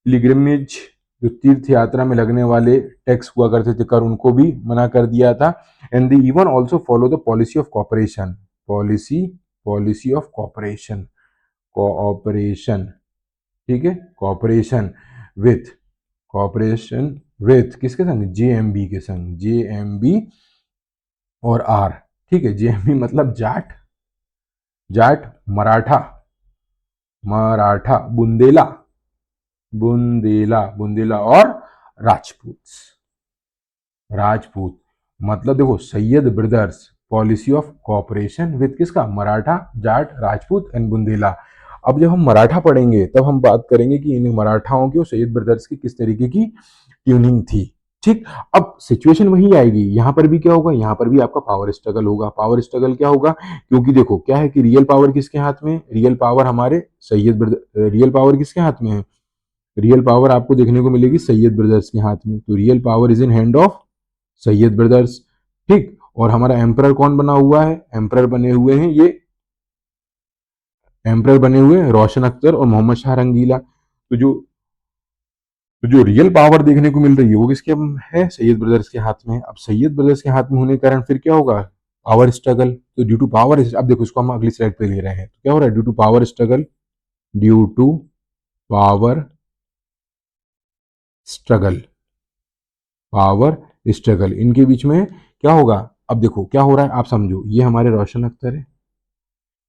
पिलग्रिमेज, जो तीर्थ यात्रा में लगने वाले टैक्स हुआ करते थे, कर, उनको भी मना कर दिया था। And they even also follow the policy of corporation, policy policy of corporation, cooperation. ठीक है, विथ कॉपरेशन विथ किसके संग? जेएमबी के संग, जेएमबी और आर। ठीक है, जेएमबी मतलब जाट, मराठा, बुंदेला, बुंदेला और राजपूत, मतलब देखो, Syed brothers policy of cooperation with किसका? मराठा, जाट, राजपूत एंड बुंदेला। अब जब हम मराठा पढ़ेंगे तब हम बात करेंगे कि इन मराठाओं की और सैयद ब्रदर्स की किस तरीके की ट्यूनिंग थी। ठीक, अब सिचुएशन वही आएगी, यहां पर भी क्या होगा? यहां पर भी आपका पावर स्ट्रगल होगा। पावर स्ट्रगल क्या होगा? क्योंकि देखो क्या है कि रियल पावर किसके हाथ में? रियल पावर हमारे सैयद ब्रदर, रियल पावर किसके हाथ में है? रियल पावर आपको देखने को मिलेगी सैयद ब्रदर्स के हाथ में। तो real power is in hand of Sayyid brothers. ठीक, और हमारा एम्परर कौन बना हुआ है? एम्परर बने हुए हैं ये, एम्परर बने हुए हैं रोशन अख्तर और मोहम्मद शाह रंगीला। तो जो रियल पावर देखने को मिल रही है वो किसके है? सैयद ब्रदर्स के हाथ में। अब सैयद ब्रदर्स के हाथ में होने के कारण फिर क्या होगा? Power struggle. तो ड्यू टू पावर, अब देखो इसको हम अगली स्लाइड पे ले रहे हैं, तो क्या हो रहा है? Due to power struggle, due to power struggle, power struggle, इनके बीच में क्या होगा? अब देखो क्या हो रहा है, आप समझो। ये हमारे रोशन अख्तर है,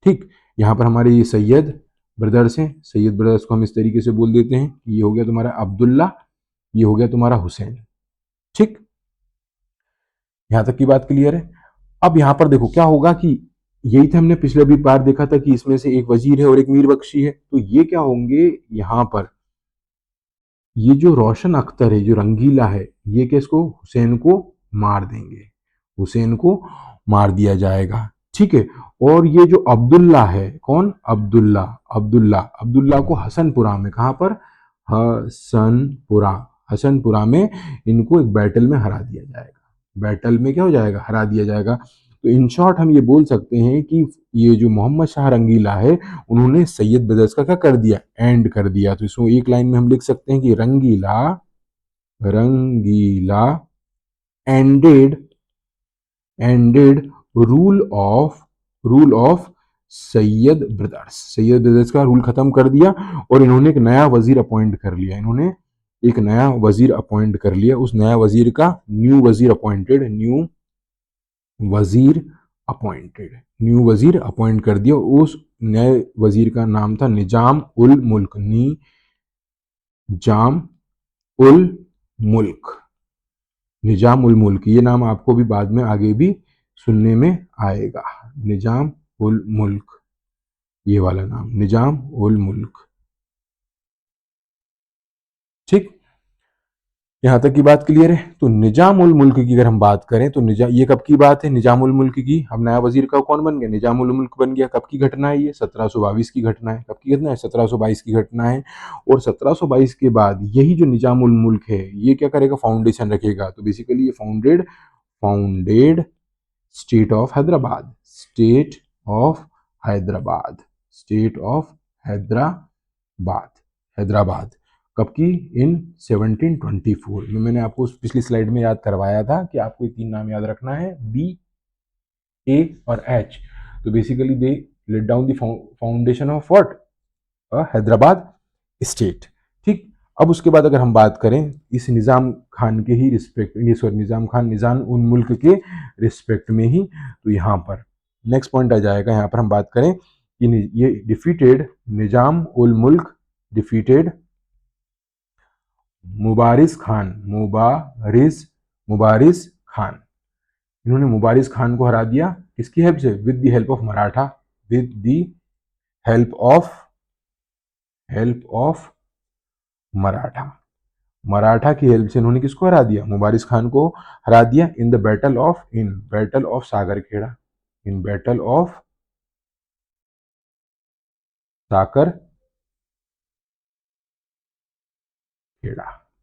ठीक, यहाँ पर हमारे ये सैयद ब्रदर्स हैं। सैयद ब्रदर्स को हम इस तरीके से बोल देते हैं, ये हो गया तुम्हारा अब्दुल्ला, ये हो गया तुम्हारा हुसैन। ठीक, यहां तक की बात क्लियर है। अब यहां पर देखो क्या होगा कि यही था हमने पिछले भी बार देखा था कि इसमें से एक वजीर है और एक मीर बख्शी है। तो ये क्या होंगे यहां पर? ये जो रोशन अख्तर है, जो रंगीला है, ये किसको? हुसैन को मार देंगे, हुसैन को मार दिया जाएगा। ठीक है, और ये जो अब्दुल्ला है, कौन? अब्दुल्ला, अब्दुल्ला को हसनपुरा में, कहां पर? हसनपुरा, हसनपुरा में इनको एक बैटल में हरा दिया जाएगा। बैटल में क्या हो जाएगा? हरा दिया जाएगा। तो इन शॉर्ट हम ये बोल सकते हैं कि ये जो मोहम्मद शाह रंगीला है, उन्होंने सैयद ब्रदर्स का क्या कर दिया? एंड कर दिया। तो इसको एक लाइन में हम लिख सकते हैं कि Rangila Rangila ended ended rule of Sayyid brothers का रूल खत्म कर दिया और इन्होंने एक नया वजीर अपॉइंट कर लिया। इन्होंने एक नया वजीर अपॉइंट कर लिया। उस नया वजीर का न्यू वजीर अपॉइंट कर दिया। उस नए वजीर का नाम था निजाम उल मुल्क। ये नाम आपको भी बाद में आगे भी सुनने में आएगा। निजाम उल मुल्क, ये वाला नाम निजाम उल मुल्क। ठीक, यहां तक की बात क्लियर है। तो निजाम उल मुल्क की अगर हम बात करें तो ये कब की बात है? निजाम उल मुल्क की। अब नया वजीर का कौन बन गया? निजाम उल मुल्क बन गया। कब की घटना है ये? 1722 की घटना है। कब की घटना है? 1722 की घटना है। और 1722 के बाद यही जो निजाम उल मुल्क है ये क्या करेगा? फाउंडेशन रखेगा। तो बेसिकली ये founded state of Hyderabad. Hyderabad कब की? इन 1724 में। मैंने आपको पिछली स्लाइड में याद करवाया था कि आपको ये तीन नाम याद रखना है, बी, ए और एच। तो basically they laid down the foundation of what? Hyderabad state. ठीक, अब उसके बाद अगर हम बात करें इस निजाम खान के ही रिस्पेक्ट, निजाम उल मुल्क के रिस्पेक्ट में ही, तो यहाँ पर नेक्स्ट पॉइंट आ जाएगा। यहाँ पर हम बात करें कि ये डिफीटेड निजाम उल मुल्क डिफीटेड मुबारिज खान। इन्होंने मुबारिज खान को हरा दिया। किसकी हेल्प से? With the help of Maratha. With the help of Maratha की हेल्प से इन्होंने किसको हरा दिया? मुबारिज खान को हरा दिया। In battle of Sagarkheda.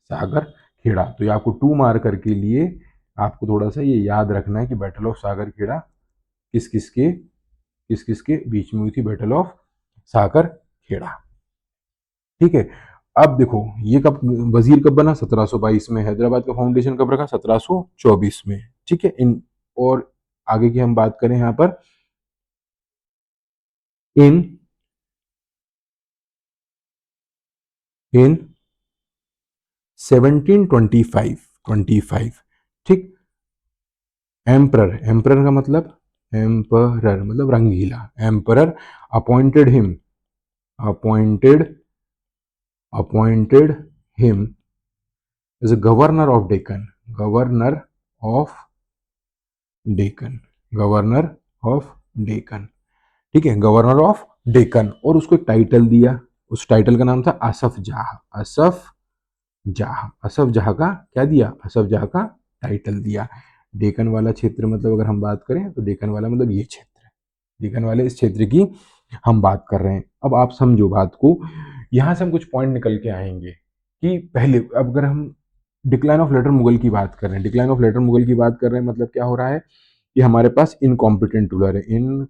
Sagarkheda. तो ये आपको 2 मार्कर के लिए आपको थोड़ा सा ये याद रखना है कि बैटल ऑफ सागरखेड़ा किस किस के बीच में हुई थी? Battle of Sagarkheda. ठीक है, अब देखो ये कब वजीर कब बना? 1722 में। हैदराबाद का फाउंडेशन कब रखा? 1724 में। ठीक है, इन और आगे की हम बात करें यहां पर इन 1725। ठीक, एम्परर का मतलब Rangila. Emperor appointed him as a governor of Deccan. ठीक है, गवर्नर ऑफ डेक्कन। और उसको एक टाइटल दिया। उस टाइटल का नाम था असफ जाह का क्या दिया? असफ जाह का टाइटल दिया। डेक्कन वाला क्षेत्र मतलब अगर हम बात करें तो डेक्कन वाला मतलब ये क्षेत्र, डेक्कन वाले इस क्षेत्र की हम बात कर रहे हैं। अब आप समझो बात को, यहां से हम कुछ पॉइंट निकल के आएंगे कि पहले अगर हम डिक्लाइन ऑफ लेटर मुगल की बात कर रहे हैं, मतलब क्या हो रहा है कि हमारे पास इनकॉम्पिटेंट रूलर है,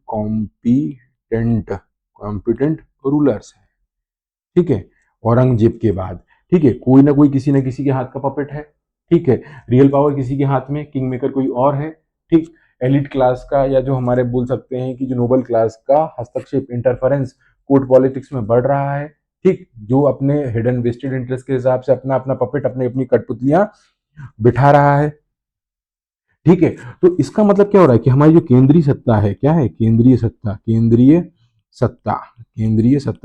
कॉम्पिटेंट रूलर्स है। ठीक है, औरंगजेब के बाद। ठीक है, कोई ना कोई किसी न किसी के हाथ का पपेट है। ठीक है, रियल पावर किसी के हाथ में, किंग मेकर कोई और है। ठीक, एलिट क्लास का या जो हमारे बोल सकते हैं कि जो नोबल क्लास का हस्तक्षेप, इंटरफेरेंस कोर्ट पॉलिटिक्स में बढ़ रहा है। ठीक, जो अपने हिडन वेस्टेड इंटरेस्ट के हिसाब से अपना अपना पपेट, अपनी अपनी कठपुतलियां बिठा रहा है। ठीक है, तो इसका मतलब क्या हो रहा है कि हमारी जो केंद्रीय सत्ता है, क्या है? केंद्रीय सत्ता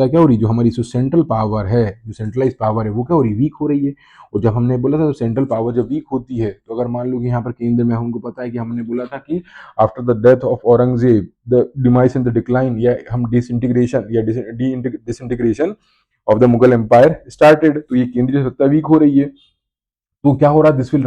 क्या हो रही है? जो हमारी जो सेंट्रल पावर है, जो सेंट्रलाइज पावर है, वो क्या हो रही है? वीक हो रही है। और जब हमने बोला था तो सेंट्रल पावर जब वीक होती है, तो अगर मान लो कि यहाँ पर केंद्र में, हमको पता है कि हमने बोला था कि after the death of Aurangzeb the demise and the decline, या हम disintegration of the Mughal empire started. तो ये केंद्रीय सत्ता वीक हो रही है। तो क्या हो रहा है? This will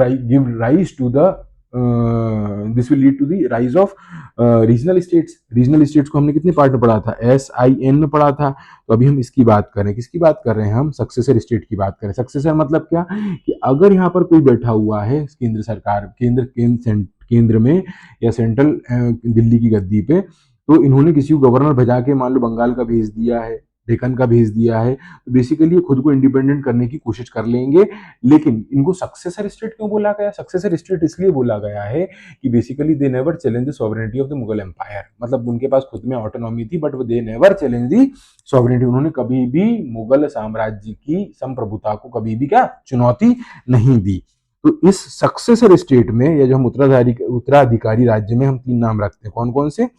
lead to the rise of regional states को हमने कितने पार्ट में पढ़ा था? SIN में पढ़ा था। तो अभी हम इसकी बात कर रहे हैं। किसकी बात कर रहे हैं हम? सक्सेसर स्टेट की बात कर रहे हैं। सक्सेसर मतलब क्या कि अगर यहाँ पर कोई बैठा हुआ है केंद्र सरकार, केंद्र में या सेंट्रल दिल्ली की गद्दी पे, तो इन्होंने किसी को गवर्नर भेजा के मान लो बंगाल का भेज दिया है, डेक्कन का भेज दिया है, तो बेसिकली ये खुद को इंडिपेंडेंट करने की कोशिश कर लेंगे। लेकिन इनको सक्सेसर स्टेट क्यों बोला गया? सक्सेसर स्टेट इसलिए बोला गया है कि basically they never challenge the sovereignty of the Mughal empire, मतलब उनके पास खुद में ऑटोनॉमी थी but they never challenge the sovereignty, उन्होंने कभी भी मुगल साम्राज्य की संप्रभुता को कभी भी क्या चुनौती नहीं दी। तो इस सक्सेसर स्टेट में या जो हम उत्तराधिकारी राज्य में हम 3 नाम रखते हैं, कौन कौन से?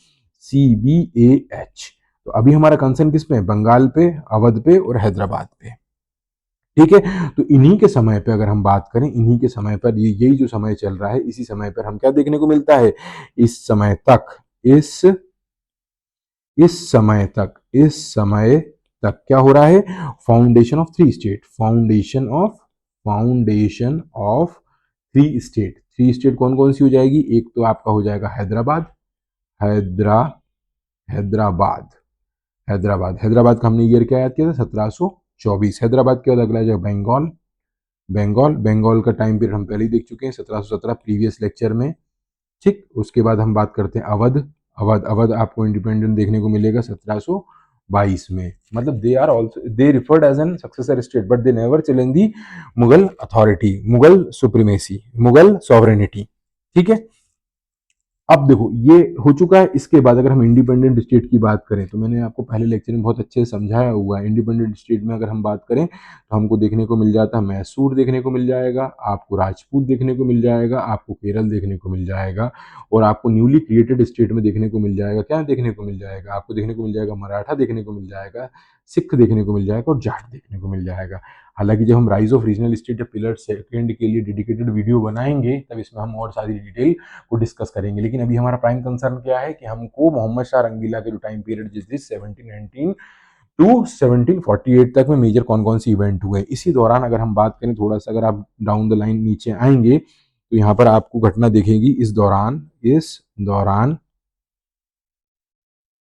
CBAH। तो अभी हमारा कंसर्न किस पे है? बंगाल पे, अवध पे और हैदराबाद पे। ठीक है, तो इन्हीं के समय पे अगर हम बात करें, इन्हीं के समय पर यही जो समय चल रहा है, इसी समय पर हम क्या देखने को मिलता है? इस समय तक इस समय तक क्या हो रहा है? Foundation of three state, foundation of three state. Three state कौन कौन सी हो जाएगी? एक तो आपका हो जाएगा हैदराबाद, हैदराबाद हैदराबाद का हमने ईयर क्या याद किया था? 1724। हैदराबाद के बाद अगला जो बंगाल का टाइम पीरियड हम पहले ही देख चुके हैं, 1717 प्रीवियस लेक्चर में। ठीक, उसके बाद हम बात करते हैं अवध आपको इंडिपेंडेंट देखने को मिलेगा 1722 में। मतलब they referred as an successor state but they never challenge the Mughal authority, Mughal supremacy, Mughal sovereignty. ठीक है, अब देखो ये हो चुका है। इसके बाद अगर हम इंडिपेंडेंट स्टेट की बात करें, तो मैंने आपको पहले लेक्चर में बहुत अच्छे से समझाया हुआ है। इंडिपेंडेंट स्टेट में अगर हम बात करें तो हमको देखने को मिल जाता है मैसूर देखने को मिल जाएगा, आपको राजपूत देखने को मिल जाएगा, आपको केरल देखने को मिल जाएगा, और आपको न्यूली क्रिएटेड स्टेट में देखने को मिल जाएगा, क्या देखने को मिल जाएगा? आपको देखने को मिल जाएगा मराठा देखने को मिल जाएगा, सिख देखने को मिल जाएगा और जाट देखने को मिल जाएगा। हालांकि जब हम राइज ऑफ रीजनल स्टेट या पिलर सेकंड के लिए डेडिकेटेड वीडियो बनाएंगे तब इसमें हम और सारी डिटेल को डिस्कस करेंगे। लेकिन अभी हमारा प्राइम कंसर्न क्या है कि हमको मोहम्मद शाह रंगीला के जो टाइम पीरियड जिस 1719 टू 1748 तक में मेजर कौन कौन सी इवेंट हुए, इसी दौरान अगर हम बात करें, थोड़ा सा अगर आप डाउन द लाइन नीचे आएंगे तो यहाँ पर आपको घटना दिखेगी।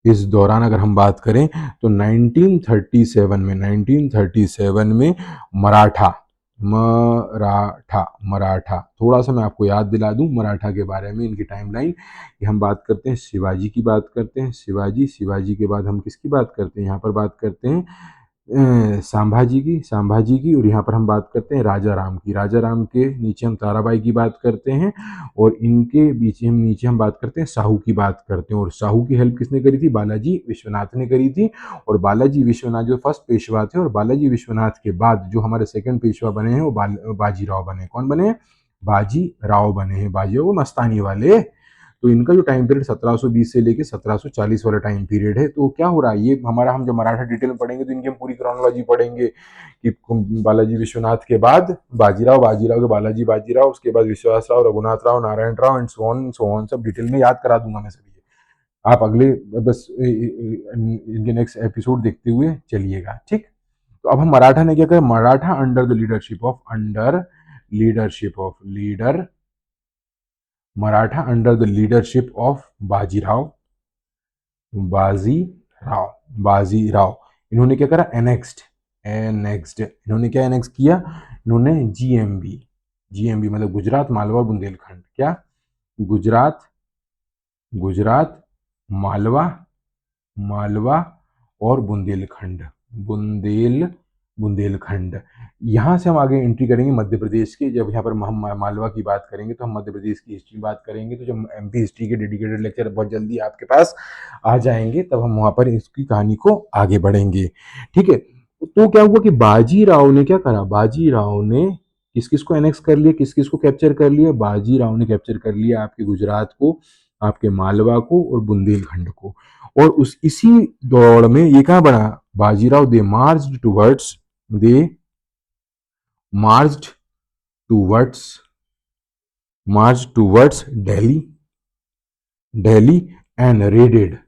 इस दौरान अगर हम बात करें तो 1937 में मराठा थोड़ा सा मैं आपको याद दिला दूं मराठा के बारे में, इनकी टाइमलाइन कि हम बात करते हैं शिवाजी की, बात करते हैं शिवाजी के बाद हम किसकी बात करते हैं? यहाँ पर बात करते हैं संभाजी की, और यहाँ पर हम बात करते हैं राजा राम की। राजा राम के नीचे हम ताराबाई की बात करते हैं, और इनके नीचे हम बात करते हैं साहू की बात करते हैं। और साहू की हेल्प किसने करी थी? बालाजी विश्वनाथ ने करी थी। और बालाजी विश्वनाथ जो फर्स्ट पेशवा थे, और बालाजी विश्वनाथ के बाद जो हमारे सेकंड पेशवा बने हैं वो बाजीराव बने। कौन बने? बाजीराव बने हैं, बाजीराव वो मस्तानी वाले। तो इनका जो टाइम पीरियड 1720 से लेके 1740 वाला टाइम पीरियड है। तो क्या हो रहा है ये हमारा, हम जब मराठा डिटेल में पढ़ेंगे तो इनकी हम पूरी क्रॉनोलॉजी पढ़ेंगे कि बालाजी विश्वनाथ के बाद बाजीराव के बालाजी बाजीराव, उसके बाद विश्वास Rao, Raghunath Rao, Narayan Rao and so on सब डिटेल में याद करा दूंगा मैं सभी। आप अगले बस इनके नेक्स्ट एपिसोड देखते हुए चलिएगा। ठीक, तो अब हम मराठा ने क्या कहा? Maratha under the leadership of Bajirao इन्होंने क्या करा? एनेक्स्ड इन्होंने क्या एनेक्स किया? इन्होंने जीएमबी मतलब गुजरात, मालवा, बुंदेलखंड। क्या? गुजरात, मालवा और बुंदेलखंड। यहाँ से हम आगे एंट्री करेंगे मध्य प्रदेश की। जब यहाँ पर हम मालवा की बात करेंगे तो हम मध्य प्रदेश की हिस्ट्री बात करेंगे। तो जब एमपी हिस्ट्री के डेडिकेटेड लेक्चर बहुत जल्दी आपके पास आ जाएंगे तब हम वहाँ पर इसकी कहानी को आगे बढ़ेंगे। ठीक है, तो क्या हुआ कि बाजीराव ने क्या करा? बाजीराव ने किस किस को एनेक्स कर लिया, किस किस को कैप्चर कर लिया? बाजीराव ने कैप्चर कर लिया आपके गुजरात को, आपके मालवा को और बुंदेलखंड को। और इसी दौड़ में ये कहाँ बना? Bajirao they marched towards Delhi and raided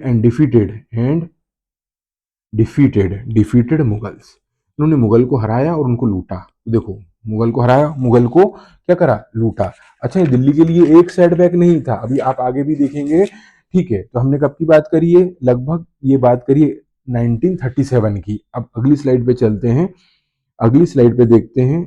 and defeated Mughals. उन्होंने मुगल को हराया और उनको लूटा। तो देखो, मुगल को हराया, मुगल को क्या करा? लूटा। अच्छा, ये दिल्ली के लिए एक सेटबैक नहीं था, अभी आप आगे भी देखेंगे। ठीक है, तो हमने कब की बात करी है? लगभग ये बात करी 1937 की। अब अगली स्लाइड पे चलते हैं, अगली स्लाइड पे देखते हैं।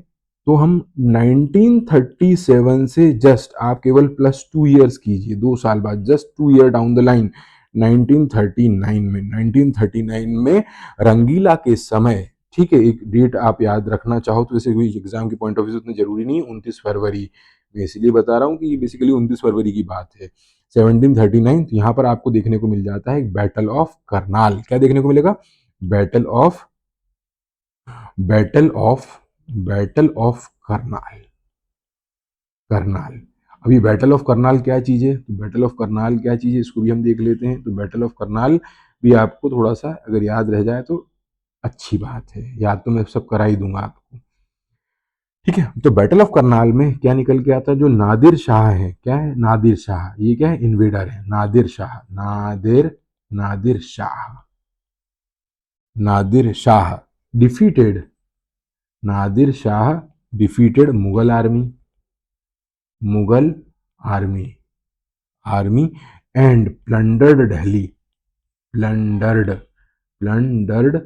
तो हम 1937 से जस्ट आप केवल +2 ईयर्स कीजिए, 2 साल बाद, just 2 year down the line 1939 में रंगीला के समय, ठीक है, एक डेट आप याद रखना चाहो तो वैसे कोई एग्जाम के पॉइंट ऑफ व्यू से उतना जरूरी नहीं है, 29 फरवरी, मैं इसलिए बता रहा हूँ कि ये बेसिकली 29 फरवरी की बात है 1739। तो यहाँ पर आपको देखने को मिल जाता है बैटल ऑफ करनाल। क्या देखने को मिलेगा? Battle of battle of battle of Karnal. Karnal. अभी बैटल ऑफ करनाल क्या चीज है, तो बैटल ऑफ करनाल क्या चीज है इसको भी हम देख लेते हैं। तो बैटल ऑफ करनाल भी आपको थोड़ा सा अगर याद रह जाए तो अच्छी बात है, याद तो मैं सब करा ही दूंगा आपको, ठीक है। तो बैटल ऑफ करनाल में क्या निकल के आता है, जो नादिर शाह है, क्या है, नादिर शाह, ये क्या है, इन्वेडर है, Nadir Shah, Nadir Shah, Nadir Shah defeated, Nadir Shah defeated Mughal army army and plundered Delhi, plundered plundered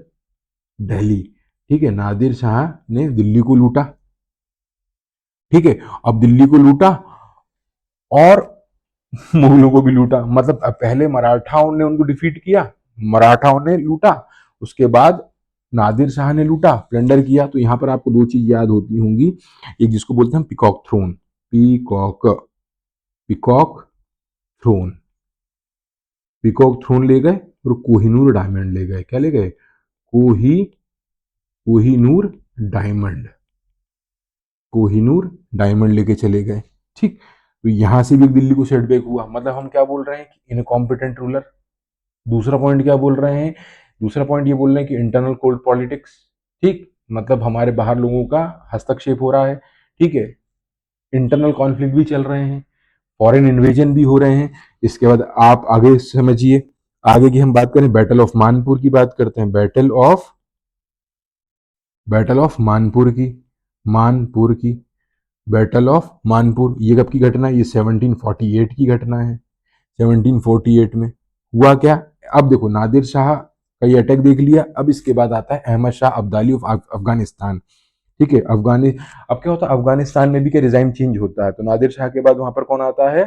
Delhi, ठीक है। नादिर शाह ने दिल्ली को लूटा, ठीक है। अब दिल्ली को लूटा और मुगलों को भी लूटा, मतलब अब पहले मराठाओं ने उनको डिफीट किया, मराठाओं ने लूटा, उसके बाद नादिर शाह ने लूटा, प्लंडर किया। तो यहां पर आपको दो चीज याद होती होंगी, एक जिसको बोलते हैं peacock throne, peacock peacock throne, peacock throne ले गए और कोहिनूर डायमंड ले गए। क्या ले गए? कोहिनूर डायमंड, कोहिनूर डायमंड लेके चले गए, ठीक। तो यहां से भी दिल्ली को सेटबैक हुआ, मतलब हम क्या बोल रहे हैं कि इनकॉम्पिटेंट रूलर। दूसरा पॉइंट क्या बोल रहे हैं, दूसरा पॉइंट ये बोल रहे हैं कि इंटरनल कोल्ड पॉलिटिक्स, ठीक, मतलब हमारे बाहर लोगों का हस्तक्षेप हो रहा है, ठीक है, इंटरनल कॉन्फ्लिक्ट भी चल रहे हैं, फॉरेन इन्वेजन भी हो रहे हैं। इसके बाद आप आगे समझिए, आगे की हम बात करें बैटल ऑफ मानपुर की बात करते हैं, बैटल ऑफ मानपुर की बैटल ऑफ मानपुर, ये कब की घटना है? ये 1748 की घटना है। 1748 में हुआ क्या? अब देखो नादिर शाह का ये अटैक देख लिया, अब इसके बाद आता है अहमद शाह अब्दाली ऑफ अफगानिस्तान, ठीक है। अब क्या होता है, अफगानिस्तान में भी क्या रिजाइम चेंज होता है, तो नादिर शाह के बाद वहां पर कौन आता है?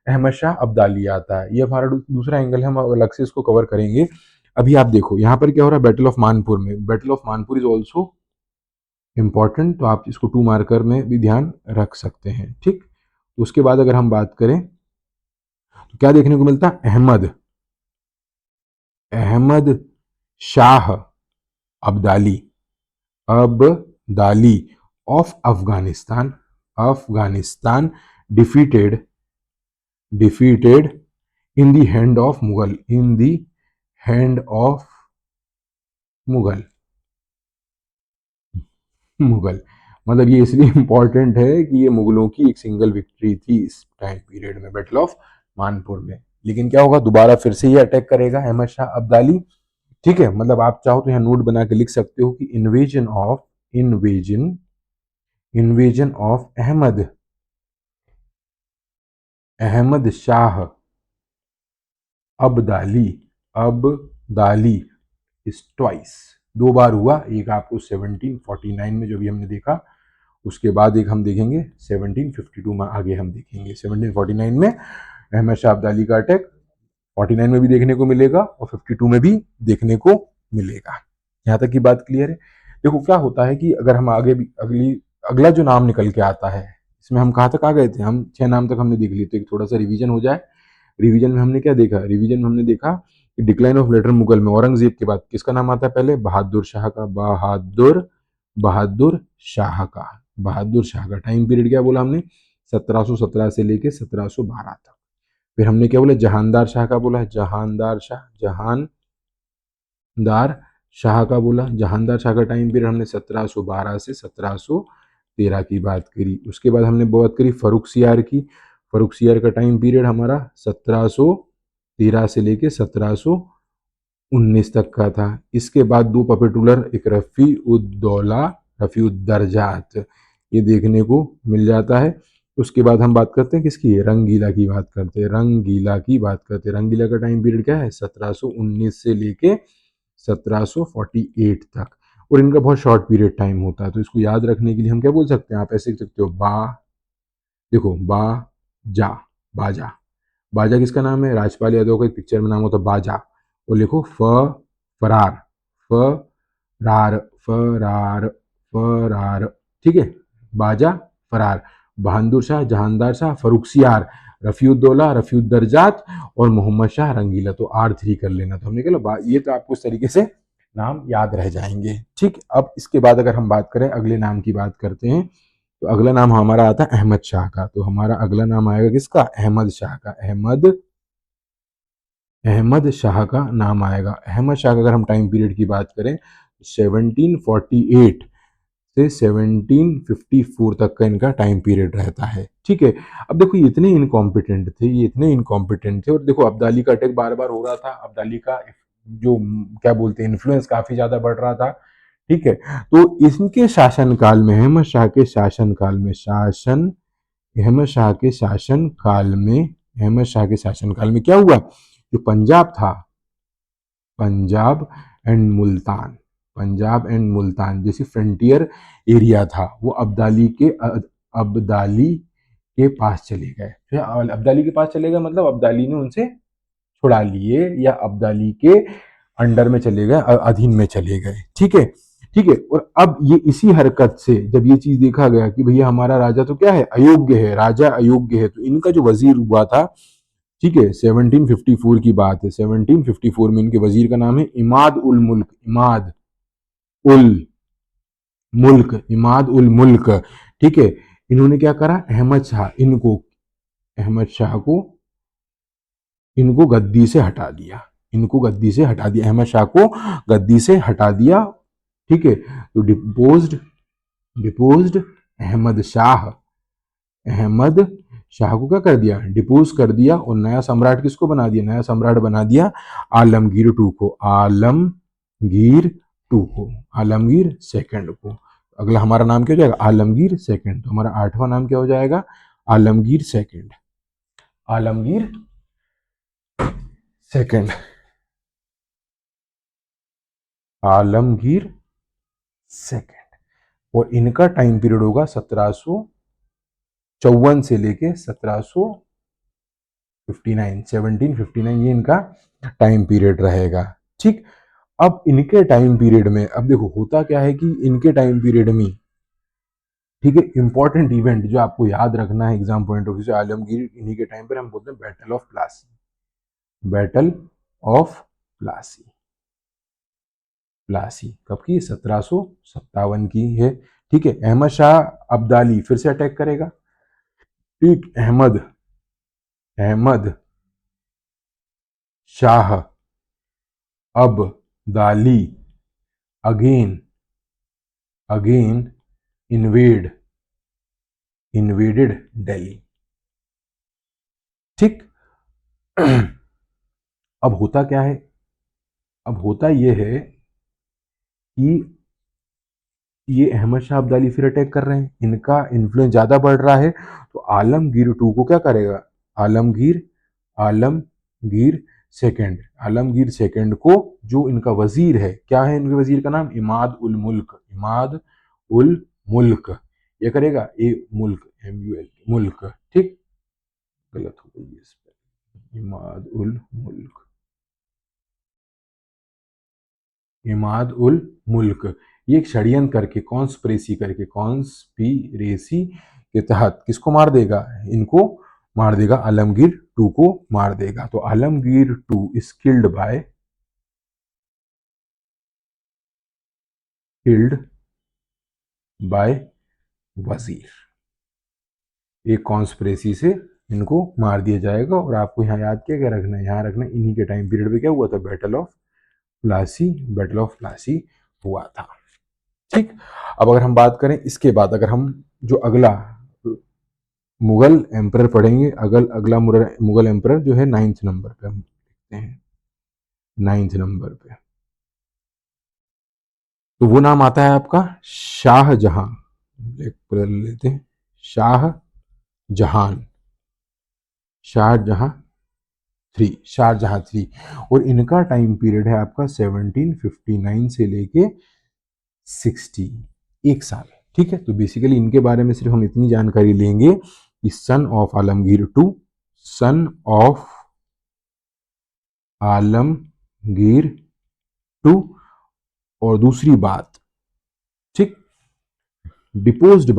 अहमद शाह अब्दाली आता है। ये हमारा दूसरा एंगल है, हम अलग से इसको कवर करेंगे। अभी आप देखो यहाँ पर क्या हो रहा है, बैटल ऑफ मानपुर में, battle of Manpur is also important, तो आप इसको 2 मार्कर में भी ध्यान रख सकते हैं, ठीक। उसके बाद अगर हम बात करें तो क्या देखने को मिलता है, Ahmad Shah Abdali, Abdali of Afghanistan defeated in the hand of Mughal, in the hand of Mughal, Mughal, मतलब ये इसलिए इंपॉर्टेंट है कि ये मुगलों की एक सिंगल विक्ट्री थी इस टाइम पीरियड में, बैटल ऑफ मानपुर में। लेकिन क्या होगा, दोबारा फिर से ये अटैक करेगा अहमद शाह अब्दाली, ठीक है। मतलब आप चाहो तो यहाँ नोट बना के लिख सकते हो कि invasion of Ahmad Shah Abdali is twice, 2 बार हुआ, एक आपको 1749 में जो भी हमने देखा, उसके बाद एक हम देखेंगे 1752 में, आगे हम देखेंगे 1749 में अहमद शाह अब्दाली का अटैक, 49 में भी देखने को मिलेगा और 52 में भी देखने को मिलेगा। यहाँ तक की बात क्लियर है। देखो क्या होता है कि अगर हम आगे भी अगला जो नाम निकल के आता है, इसमें हम कहाँ तक आ गए थे, हम 6 नाम तक हमने देख लिए, तो एक थोड़ा सा रिवीजन हो जाए। रिवीजन में हमने क्या देखा, रिवीजन में हमने देखा कि डिक्लाइन ऑफ लेटर मुगल में औरंगजेब के बाद किसका नाम आता है, पहले बहादुर शाह का, बहादुर शाह का टाइम पीरियड क्या बोला हमने, 1717 से लेके 1712 तक। फिर हमने क्या बोला, जहानदार शाह का बोला, जहानदार शाह का बोला, जहानदार शाह का टाइम पीरियड हमने 1712 से 1713 की बात करी। उसके बाद हमने बात करी फरुख सियार की, फरुख सियार का टाइम पीरियड हमारा 1713 से लेके 1719 तक का था। इसके बाद 2 पपेट रूलर, एक रफ़ी उद्दरजात, ये देखने को मिल जाता है। उसके बाद हम बात करते हैं किसकी, रंगीला की बात करते हैं, रंगीला का टाइम पीरियड क्या है, 1719 से लेके 1748 तक, और इनका बहुत शॉर्ट पीरियड टाइम होता है। तो इसको याद रखने के लिए हम क्या बोल सकते हैं, आप ऐसे लिख सकते हो, देखो जा, बाजा, बाजा किसका नाम है? राजपाल यादव का एक पिक्चर में नाम होता बाजा। वो लिखो फरार, फरार, फरार, फरार, ठीक है, बाजा फरार। बहादुर शाह, जहानदार शाह, फरुखसियार, रफीउद्दौला, रफीउद्दरजात और मोहम्मद शाह रंगीला। तो R3 कर लेना। तो हमने कहा ये तो आपको इस तरीके से नाम याद रह जाएंगे। ठीक, अब इसके बाद अगर हम बात करें अगले नाम की बात करते हैं, तो अगला नाम हमारा आता है अहमद शाह का। तो हमारा अगला नाम आएगा किसका? अहमद शाह का। अहमद शाह का नाम आएगा। अहमद शाह का अगर हम टाइम पीरियड की बात करें, 1748 से 1754 तक का इनका टाइम पीरियड रहता है। ठीक है, अब देखो ये इतने इनकॉम्पिटेंट थे, ये इतने इनकॉम्पिटेंट थे, और देखो अब्दाली का अटैक बार बार हो रहा था, अब्दाली का जो क्या बोलते हैं इन्फ्लुएंस काफी ज्यादा बढ़ रहा था। ठीक है, तो इनके शासनकाल में, अहमद शाह के शासनकाल में, अहमद शाह के शासनकाल में, अहमद शाह के शासनकाल में क्या हुआ? जो पंजाब था, पंजाब एंड मुल्तान, पंजाब एंड मुल्तान जैसी फ्रंटियर एरिया था, वो अब्दाली के पास चले गए। फिर अब्दाली के पास चले गए मतलब अब्दाली ने उनसे छुड़ा लिए, या अब्दाली के अंडर में चले गए, अधीन में चले गए। ठीक है, ठीक है। और अब ये इसी हरकत से जब ये चीज देखा गया कि भैया हमारा राजा तो क्या है, अयोग्य है, राजा अयोग्य है, तो इनका जो वजीर हुआ था, ठीक है, 1754 की बात है, 1754 में इनके वजीर का नाम है इमाद उल मुल्क, उल इमाद उल मुल्क। ठीक है, इन्होंने क्या करा, अहमद शाह को इनको गद्दी से हटा दिया, अहमद शाह को गद्दी से हटा दिया। ठीक है, तो डिपोज्ड अहमद शाह को क्या कर दिया, डिपोज कर दिया, और नया सम्राट किसको बना दिया, नया सम्राट बना दिया आलमगीर टू को, आलमगीर सेकंड को। अगला हमारा नाम क्या हो जाएगा, आलमगीर सेकंड। तो हमारा 8वां नाम क्या हो जाएगा, Alamgir second, Alamgir second, Alamgir second. और इनका टाइम पीरियड होगा 1754 से लेके 1759, ये इनका टाइम पीरियड रहेगा। ठीक, अब इनके टाइम पीरियड में, अब देखो होता क्या है कि इनके टाइम पीरियड में, ठीक है, इंपॉर्टेंट इवेंट जो आपको याद रखना है एग्जाम पॉइंट ऑफ व्यू से, आलमगीर इन्हीं के टाइम पर हम बोलते हैं battle of Plassey, battle of Plassey. Plassey कब की, 1757 की है। ठीक है, अहमद शाह अब्दाली फिर से अटैक करेगा। ठीक, अहमद शाह अब्दाली अगेन इन्वेडेड दिल्ली। ठीक, अब होता क्या है, अब होता यह है कि ये अहमद शाह अब्दाली फिर अटैक कर रहे हैं, इनका इन्फ्लुएंस ज्यादा बढ़ रहा है, तो आलमगीर टू को क्या करेगा, आलमगीर आलमगीर आलमगीर सेकंड को, जो इनका वजीर है, क्या है इनके वजीर का नाम, इमाद उल मुल्क, ये करेगा, ए मुल्क, MUL मुल्क। ठीक, गलत हो गई इस पर, इमाद उल मुल्क, ये एक षड्यंत्र करके, कॉन्स्पिरेसी के तहत किसको मार देगा, इनको मार देगा, आलमगीर टू को मार देगा। तो Alamgir two is killed by वजीर, एक कॉन्स्पिरेसी से इनको मार दिया जाएगा। और आपको यहाँ याद क्या क्या रखना है, यहाँ रखना इन्हीं के टाइम पीरियड पे क्या हुआ था, बैटल ऑफ प्लासी हुआ था। ठीक, अब अगर हम बात करें इसके बाद, अगर हम जो अगला मुगल एम्परर पढ़ेंगे, अगला मुगल एम्परर जो है 9th नंबर पे हम देखते हैं, 9th नंबर पे, तो वो नाम आता है आपका शाहजहां, लेते हैं, शाहजहां थ्री। और इनका टाइम पीरियड है आपका 1759 से लेके 60, एक साल। ठीक है, तो बेसिकली इनके बारे में सिर्फ हम इतनी जानकारी लेंगे कि son of Alamgir two, son of Alamgir two, और दूसरी बात, ठीक, deposed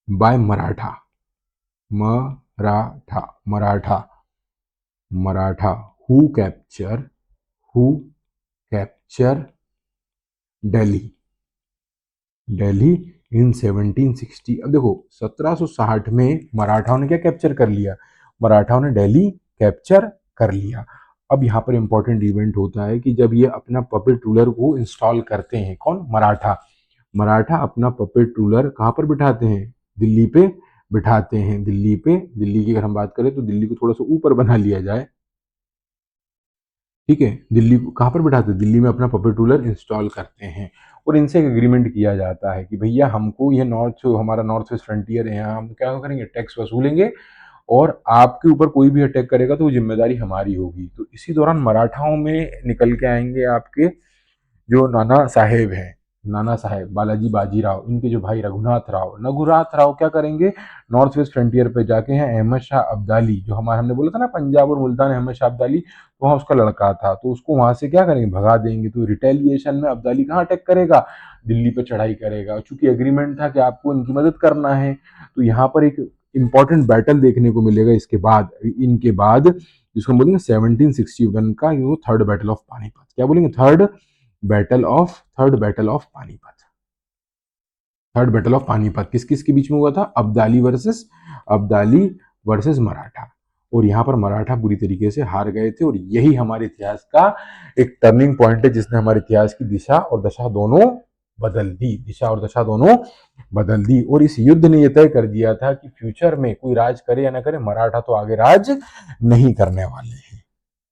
by Maratha, Maratha, Maratha who capture Delhi in 1760। अब देखो 1760 में मराठाओं ने क्या कैप्चर कर लिया, मराठाओं ने दिल्ली कैप्चर कर लिया। अब यहाँ पर इंपॉर्टेंट इवेंट होता है कि जब ये अपना पपेट रूलर को इंस्टॉल करते हैं, कौन, मराठा अपना पपेट रूलर कहाँ पर बिठाते हैं, दिल्ली पे बिठाते हैं, दिल्ली की अगर हम बात करें तो दिल्ली को थोड़ा सा ऊपर बना लिया जाए, ठीक है, दिल्ली को कहाँ पर बिठाते हैं, दिल्ली में अपना पपेट रूलर इंस्टॉल करते हैं। और इनसे एक एग्रीमेंट किया जाता है कि भैया हमको ये हमारा नॉर्थ वेस्ट फ्रंटियर है, यहाँ हम क्या करेंगे, टैक्स वसूलेंगे, और आपके ऊपर कोई भी अटैक करेगा तो वो जिम्मेदारी हमारी होगी। तो इसी दौरान मराठाओं में निकल के आएंगे आपके जो नाना साहेब बालाजी बाजीराव, इनके जो भाई रघुनाथ राव क्या करेंगे, नॉर्थ वेस्ट फ्रंटियर पे जाके हैं अहमद शाह अब्दाली, जो हमने बोला था ना पंजाब और मुल्तान अहमद शाह अब्दाली, तो वहाँ उसका लड़का था, तो उसको वहां से क्या करेंगे, भगा देंगे। तो रिटेलिएशन में अब्दाली कहाँ अटैक करेगा, दिल्ली पे चढ़ाई करेगा। चूंकि एग्रीमेंट था कि आपको इनकी मदद करना है, तो यहाँ पर एक इंपॉर्टेंट बैटल देखने को मिलेगा इनके बाद, जिसको हम बोलेंगे 1761 का वो थर्ड बैटल ऑफ पानीपत। क्या बोलेंगे, थर्ड बैटल ऑफ पानीपत किस किस के बीच में हुआ था, अब्दाली वर्सेस मराठा। और यहाँ पर मराठा बुरी तरीके से हार गए थे, और यही हमारे इतिहास का एक टर्निंग पॉइंट है, जिसने हमारे इतिहास की दिशा और दशा दोनों बदल दी। और इस युद्ध ने यह तय कर दिया था कि फ्यूचर में कोई राज करे या ना करे, मराठा तो आगे राज नहीं करने वाले हैं।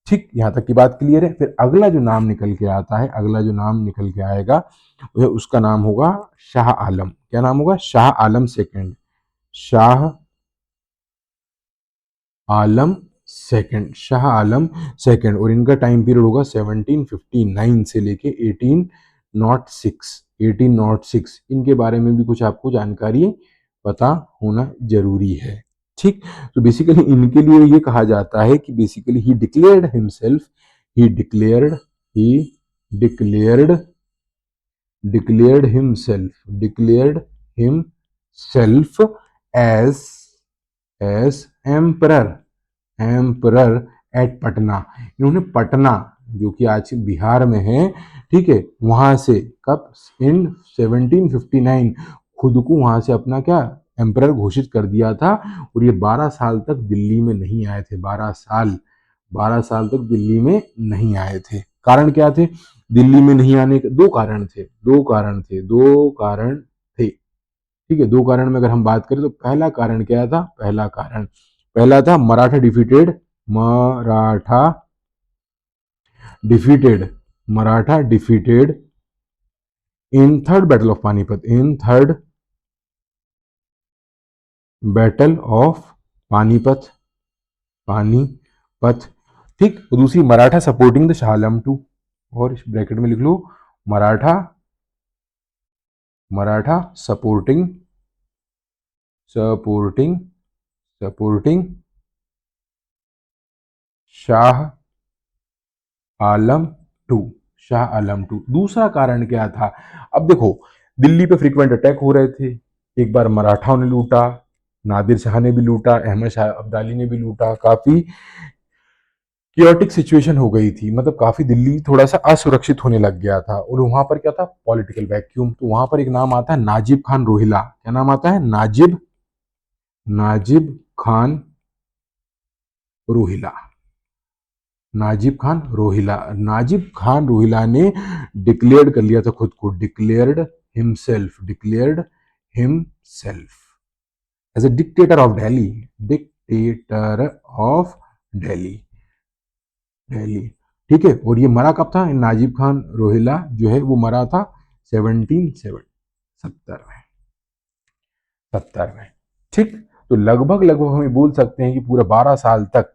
ठीक, यहां तक की बात क्लियर है। फिर अगला जो नाम निकल के आएगा उसका नाम होगा शाह आलम। क्या नाम होगा, शाह आलम सेकंड, शाह आलम सेकंड। और इनका टाइम पीरियड होगा 1759 से लेके 1806। इनके बारे में भी कुछ आपको जानकारी पता होना जरूरी है। ठीक, तो बेसिकली इनके लिए ये कहा जाता है कि basically he declared himself as emperor at Patna. इन्होंने पटना, जो कि आज बिहार में है, ठीक है, वहां से कब, इन 1759 खुद को वहां से अपना क्या एम्परर घोषित कर दिया था। और ये 12 साल तक दिल्ली में नहीं आए थे, 12 साल तक दिल्ली में नहीं आए थे। कारण क्या थे दिल्ली में नहीं आने के, दो कारण थे, ठीक है। दो कारण में अगर हम बात करें तो पहला कारण क्या था, पहला था Maratha defeated in third battle of Panipat, ठीक। और दूसरी Maratha supporting the Shah Alam two, और इस ब्रैकेट में लिख लो मराठा सपोर्टिंग शाह आलम टू। दूसरा कारण क्या था, अब देखो दिल्ली पे फ्रीक्वेंट अटैक हो रहे थे। एक बार मराठाओं ने लूटा, नादिर शाह ने भी लूटा, अहमद शाह अब्दाली ने भी लूटा, काफी क्योटिक सिचुएशन हो गई थी, मतलब काफी दिल्ली थोड़ा सा असुरक्षित होने लग गया था। और वहां पर क्या था, पॉलिटिकल वैक्यूम। तो वहां पर एक नाम आता है नाजिब खान रोहिला। क्या नाम आता है, नाजिब खान रोहिला। नाजिब खान रोहिला ने डिक्लेयर कर लिया था खुद को, declared himself as a dictator of Delhi, ठीक है। और ये मरा कब था, नाजिब खान रोहिला जो है वो मरा था 1770 में, ठीक। तो लगभग हम बोल सकते हैं कि पूरे 12 साल तक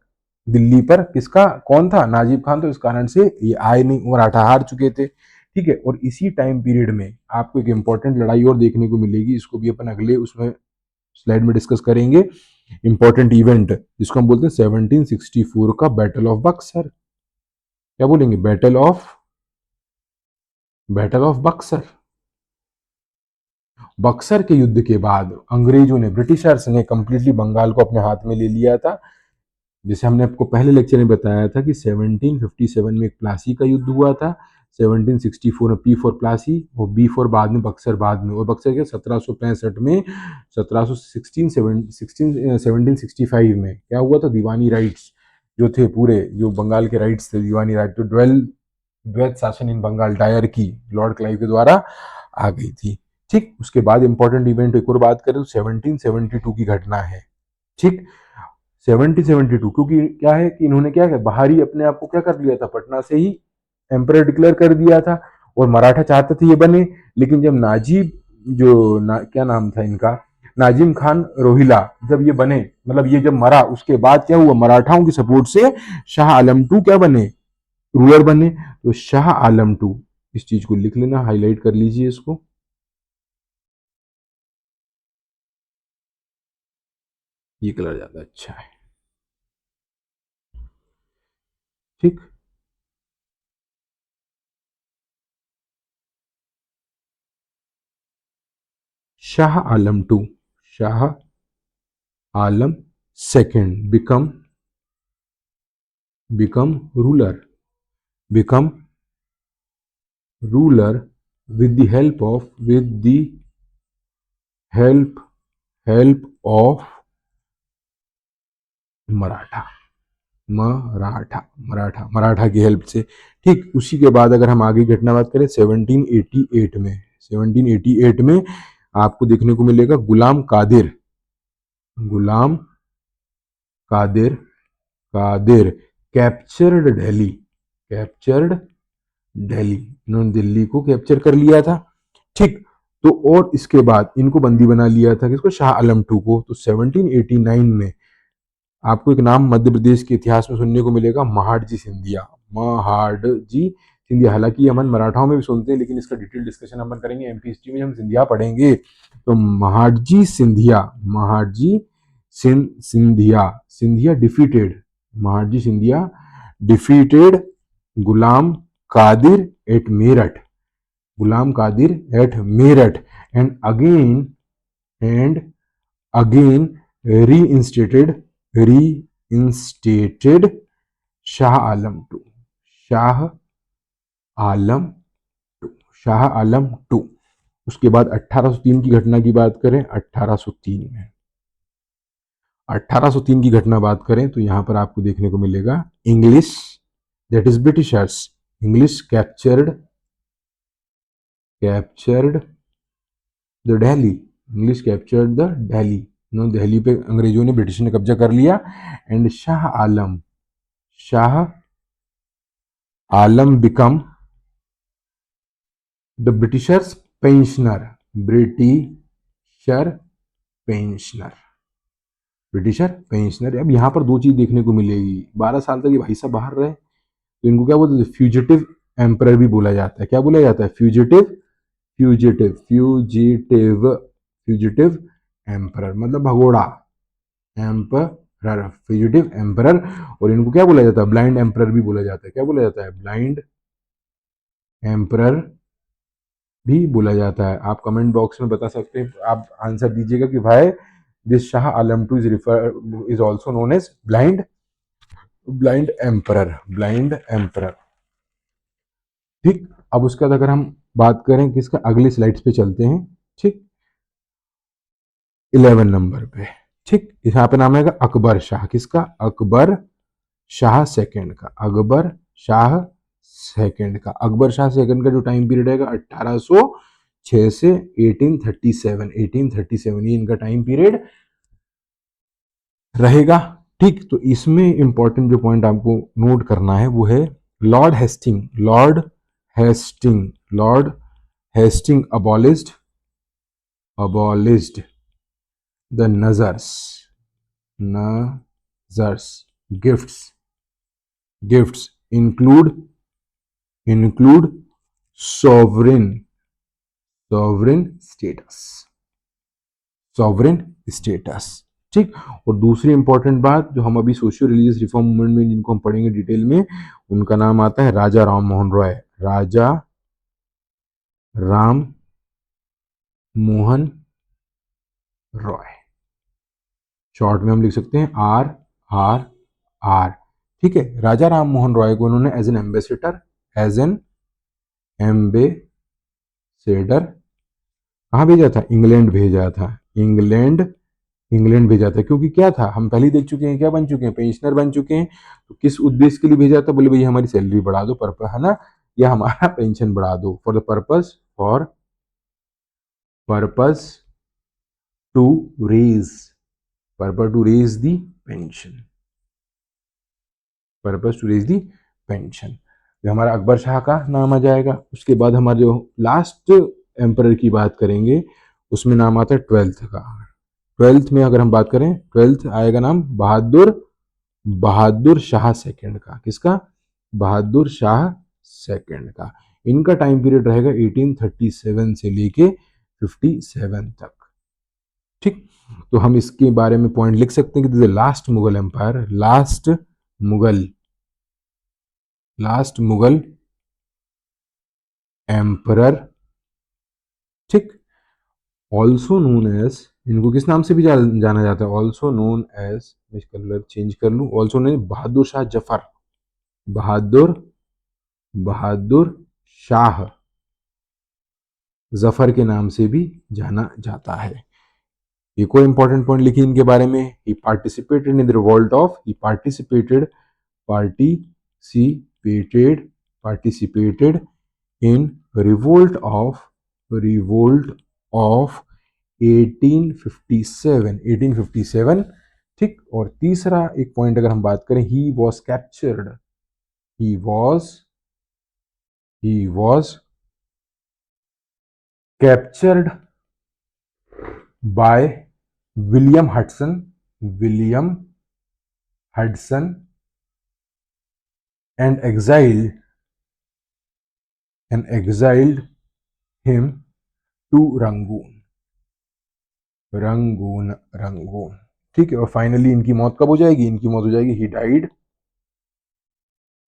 दिल्ली पर कौन था, नाजिब खान। तो इस कारण से ये आए नहीं, मराठा हार चुके थे, ठीक है। और इसी टाइम पीरियड में आपको एक इंपॉर्टेंट लड़ाई और देखने को मिलेगी, इसको भी अपन अगले उसमें स्लाइड में डिस्कस करेंगे। इंपॉर्टेंट इवेंट जिसको हम बोलते हैं 1764 का बैटल ऑफ बक्सर। क्या बोलेंगे? Battle of Buxar. बक्सर के युद्ध के बाद अंग्रेजों ने, ब्रिटिशर्स ने कंप्लीटली बंगाल को अपने हाथ में ले लिया था। जैसे हमने आपको पहले लेक्चर में बताया था कि 1757 में एक प्लासी का युद्ध हुआ था, 1764 में पी फॉर प्लासी, वो बी फॉर बाद में बक्सर, बाद में, और बक्सर के 1765 में 1765 में क्या हुआ था? दीवानी राइट्स जो थे पूरे, जो बंगाल के राइट्स थे, दीवानी राइट, तो द्वैत शासन इन बंगाल डायर की लॉर्ड क्लाइव के द्वारा आ गई थी। ठीक, उसके बाद इंपॉर्टेंट इवेंट एक और बात करें तो 1772 की घटना है। ठीक, 1772, क्योंकि क्या है कि इन्होंने क्या है, बाहरी अपने आप को क्या कर लिया था, पटना से ही एम्परर डिक्लेयर कर दिया था, और मराठा चाहते थे ये बने, लेकिन जब नाजीब क्या नाम था इनका, नाजिम खान रोहिला, जब ये बने, मतलब ये जब मरा, उसके बाद क्या हुआ, मराठाओं की सपोर्ट से शाह आलम टू क्या बने, रूलर बने। तो शाह आलम टू, इस चीज को लिख लेना, हाईलाइट कर लीजिए इसको, ये कलर ज्यादा अच्छा है। ठीक, Shah Alam two, Shah Alam second become ruler become ruler with the help help of Maratha Maratha की हेल्प से। ठीक, उसी के बाद अगर हम आगे घटना बात करें 1788 में आपको देखने को मिलेगा गुलाम कादिर कादिर कैप्चर्ड दिल्ली, इन्होंने दिल्ली को कैप्चर कर लिया था। ठीक, तो और इसके बाद इनको बंदी बना लिया था, किसको, शाह आलम टू को। तो 1789 में आपको एक नाम मध्य प्रदेश के इतिहास में सुनने को मिलेगा, महाडजी सिंधिया। हालांकि ये हम मराठाओं में भी सुनते हैं, लेकिन इसका डिटेल डिस्कशन हम करेंगे एमपी हिस्ट्री में, हम सिंधिया पढ़ेंगे। तो Mahadji Scindia defeated Ghulam Qadir at Meerut and again reinstated reinstated Shah Alam two Shah Alam Shah Alam two. उसके बाद 1803 की घटना की बात करें, 1803 की घटना बात करें तो यहां पर आपको देखने को मिलेगा English, that is Britishers, English captured the Delhi English captured the Delhi, Delhi पे अंग्रेजों ने, ब्रिटिश ने कब्जा कर लिया। And Shah Alam become the britisher pensioner britisher pensioner. अब यहाँ पर दो चीज देखने को मिलेगी, 12 साल तक ये भाई साहब बाहर रहे, तो इनको क्या बोलते हैं, फ्यूजिटिव एम्परर भी बोला जाता है। क्या बोला जाता है? फ्यूजिटिव एम्परर, मतलब भगोड़ा एम्परर, फ्यूजिटिव एम्परर। और इनको क्या बोला जाता है? ब्लाइंड एम्परर भी बोला जाता है। क्या बोला जाता है? ब्लाइंड एम्परर भी बोला जाता है। आप कमेंट बॉक्स में बता सकते हैं, आप आंसर दीजिएगा कि भाई this Shah Alam two is also known as blind emperor. ठीक, अब उसके बाद अगर हम बात करें किसका, अगली स्लाइड्स पे चलते हैं। ठीक, 11 नंबर पे। ठीक, यहाँ पे नाम है अकबर शाह, किसका? अकबर शाह सेकंड का अकबर शाह सेकंड का जो टाइम पीरियड है 1806 से 1837 ये इनका टाइम पीरियड रहेगा। ठीक, तो इसमें इंपॉर्टेंट जो पॉइंट आपको नोट करना है वो है lord Hasting abolished the Nazars gifts include sovereign status। ठीक। और दूसरी इंपॉर्टेंट बात जो हम अभी सोशियो रिलीजियस रिफॉर्म मूवमेंट में जिनको हम पढ़ेंगे डिटेल में, उनका नाम आता है राजा राम मोहन रॉय। राजा राम मोहन रॉय, शॉर्ट में हम लिख सकते हैं आर आर आर। ठीक है, राजा राम मोहन रॉय को उन्होंने as an ambassador, as an ambassador कहाँ भेजा था? इंग्लैंड भेजा था। इंग्लैंड भेजा था, क्योंकि क्या था, हम पहले ही देख चुके हैं, क्या बन चुके हैं, पेंशनर बन चुके हैं। तो किस उद्देश्य के लिए भेजा था? बोले भैया हमारी सैलरी बढ़ा दो, पर्पस है ना, या हमारा पेंशन बढ़ा दो, for the purpose to raise the pension, purpose to raise the pension. ये हमारा अकबर शाह का नाम आ जाएगा। उसके बाद हमारे जो लास्ट एम्परर की बात करेंगे उसमें नाम आता है ट्वेल्थ का। ट्वेल्थ में अगर हम बात करें, ट्वेल्थ आएगा नाम बहादुर शाह सेकंड का। किसका? बहादुर शाह सेकंड का। इनका टाइम पीरियड रहेगा 1837 से लेके 57 तक। ठीक, तो हम इसके बारे में पॉइंट लिख सकते हैं कि last Mughal empire, last Mughal emperor. ठीक, ऑल्सो नोन एज, इनको किस नाम से भी जाना जाता है? ऑल्सो नोन एज, मैं कलर चेंज कर लूं, ऑल्सो नोन बहादुर शाह जफर, बहादुर शाह जफर के नाम से भी जाना जाता है। एक और इंपॉर्टेंट पॉइंट लिखिए इनके बारे में, he participated in the revolt of, he participated in revolt of 1857। ठीक, और तीसरा एक पॉइंट अगर हम बात करें, he was captured by William Hudson and exiled him to Rangoon. ठीक है, और फाइनली इनकी मौत कब हो जाएगी? इनकी मौत हो जाएगी, ही डाइड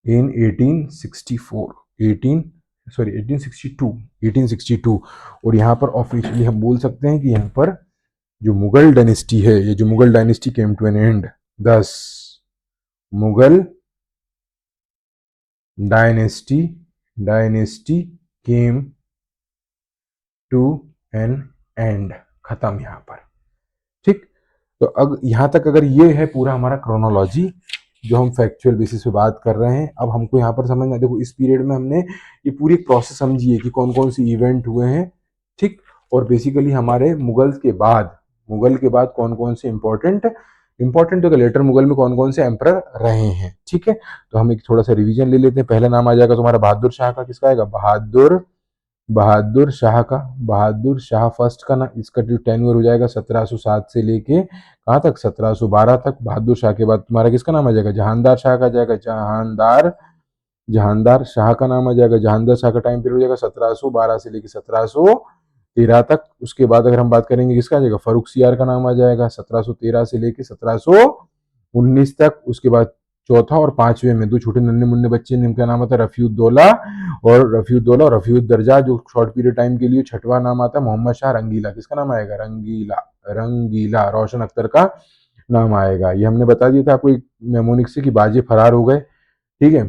इन 1862। और यहाँ पर ऑफिशियली हम बोल सकते हैं कि यहाँ पर जो मुगल डायनेस्टी है, ये जो Mughal dynasty came to an end, this Mughal dynasty came to an end, खत्म यहाँ पर। ठीक, तो अब यहाँ तक अगर ये है पूरा हमारा क्रोनोलॉजी जो हम फैक्चुअल बेसिस पे बात कर रहे हैं। अब हमको यहाँ पर समझना, देखो इस पीरियड में हमने ये पूरी प्रोसेस समझी है कि कौन कौन सी इवेंट हुए हैं। ठीक, और बेसिकली हमारे मुगल के बाद कौन कौन से इंपॉर्टेंट तो लेटर मुगल में कौन कौन से एम्परर रहे हैं। ठीक है, तो हम एक थोड़ा सा रिवीजन ले लेते हैं। पहला नाम आ जाएगा तुम्हारा बहादुर शाह का। किसका आएगा? बहादुर शाह फर्स्ट का ना। इसका जो टेन्योर हो जाएगा 1707 से लेके कहाँ तक? 1712 तक। बहादुर शाह के बाद तुम्हारा किसका नाम आ जाएगा? जहानदार शाह का जाएगा। जहानदार शाह का नाम आ जाएगा। जहानदार शाह का टाइम पीरियड हो जाएगा 1712 से लेके 1713 तक। उसके बाद अगर हम बात करेंगे किसका आ जाएगा? फरुख सियार का नाम आ जाएगा 1713 से लेके 1719 तक। उसके बाद चौथा और पांचवें में दो छोटे नन्हे मुन्ने बच्चे, जिनका नाम आता है रफीउद्दौला और रफीउद्दर्जा, जो शॉर्ट पीरियड टाइम के लिए। छठवां नाम आता है मोहम्मद शाह रंगीला। किसका नाम आएगा? रंगीला रोशन अख्तर का नाम आएगा। ये हमने बता दिया था आपको मेमोनिक से कि बाजे फरार हो गए। ठीक है,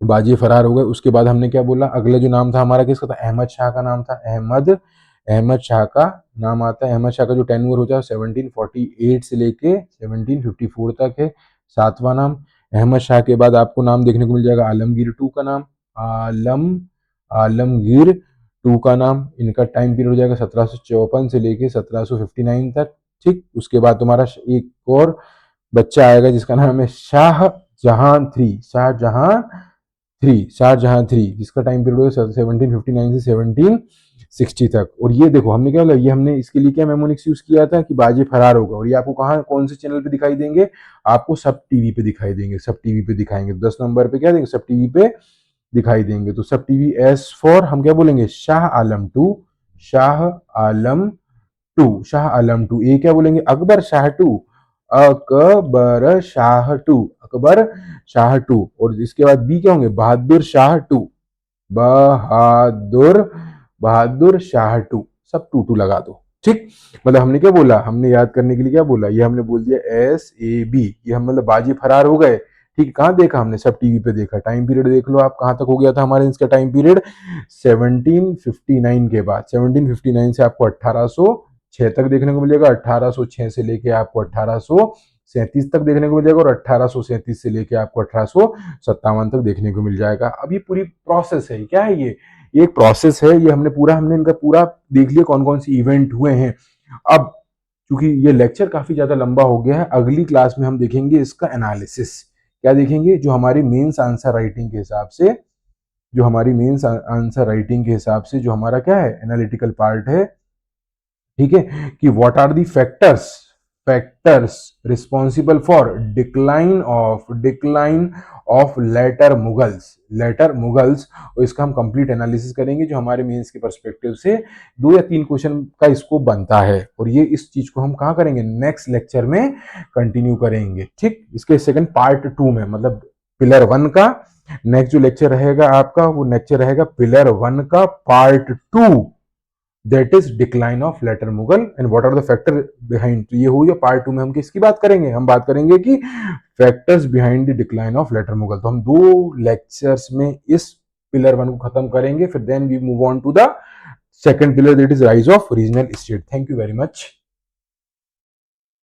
बाजी फरार हो गए। उसके बाद हमने क्या बोला? अगला जो नाम था हमारा किसका था? अहमद शाह का नाम था। अहमद शाह का नाम आता है। अहमद शाह का जो टेन्योर होता है 1748 से लेके 1754 तक है। सातवां नाम। अहमद शाह के बाद आपको नाम देखने को मिल जाएगा आलमगीर टू का नाम। आलमगीर टू का नाम। इनका टाइम पीरियड हो जाएगा 1754 से लेके 1759 तक। ठीक, उसके बाद तुम्हारा एक और बच्चा आएगा जिसका नाम है शाहजहां थ्री, जिसका टाइम पीरियड है 1759 से 1760 तक। और ये देखो हमने क्या बोला, ये हमने इसके लिए क्या मेमोनिक्स यूज किया था कि बाजी फरार होगा। और ये आपको कहाँ कौन से चैनल पे दिखाई देंगे? आपको सब टीवी पे दिखाई देंगे। सब टीवी पे दिखाएंगे। 10 नंबर पे क्या देंगे? सब टीवी पे दिखाई देंगे। तो सब टीवी एस फॉर हम क्या बोलेंगे? शाह आलम टू। ए क्या बोलेंगे? Akbar Shah two. Akbar Shah two, Akbar Shah two. और इसके बाद बी क्या होंगे, बहादुर शाह टू, बहादुर, बहादुर शाह टू, सब टू टू लगा दो। ठीक, मतलब हमने क्या बोला, हमने याद करने के लिए क्या बोला, ये हमने बोल दिया SAB, ये हम मतलब बाजी फरार हो गए। ठीक, कहाँ देखा हमने, सब टीवी पे देखा। टाइम पीरियड देख लो आप, कहाँ तक हो गया था हमारे इसका टाइम पीरियड, 1759 के बाद, 1759 से आपको 1806 तक देखने को मिलेगा, 1806 से लेके आपको 1837 तक देखने को मिल जाएगा, और 1837 से लेके आपको 1857 तक देखने को मिल जाएगा। अब ये पूरी प्रोसेस है, क्या है ये एक प्रोसेस है, ये हमने इनका पूरा देख लिया कौन कौन से इवेंट हुए हैं। अब क्योंकि ये लेक्चर काफी ज्यादा लंबा हो गया है, अगली क्लास में हम देखेंगे इसका एनालिसिस। क्या देखेंगे, जो हमारी मेंस आंसर राइटिंग के हिसाब से, जो हमारी मेंस आंसर राइटिंग के हिसाब से जो हमारा क्या है, एनालिटिकल पार्ट है। ठीक है, कि what are the factors, factors responsible for decline of later Mughals, later Mughals. और इसका हम कंप्लीट एनालिसिस करेंगे, जो हमारे मेंस के पर्सपेक्टिव से 2 या 3 क्वेश्चन का स्कोप बनता है। और ये इस चीज को हम कहाँ करेंगे, नेक्स्ट लेक्चर में कंटिन्यू करेंगे। ठीक, इसके सेकंड पार्ट 2 में, मतलब पिलर 1 का नेक्स्ट जो लेक्चर रहेगा आपका, वो लेक्चर रहेगा पिलर 1 का part 2, that is decline of later Mughal and what are the factor behind. तो ये हो गया पार्ट 2 में हम किसकी बात करेंगे, हम बात करेंगे कि factors behind the decline of later Mughal. तो हम 2 लेक्चर्स में इस पिलर 1 को खत्म करेंगे, फिर then we move on to the second pillar, that is rise of regional state. Thank you very much.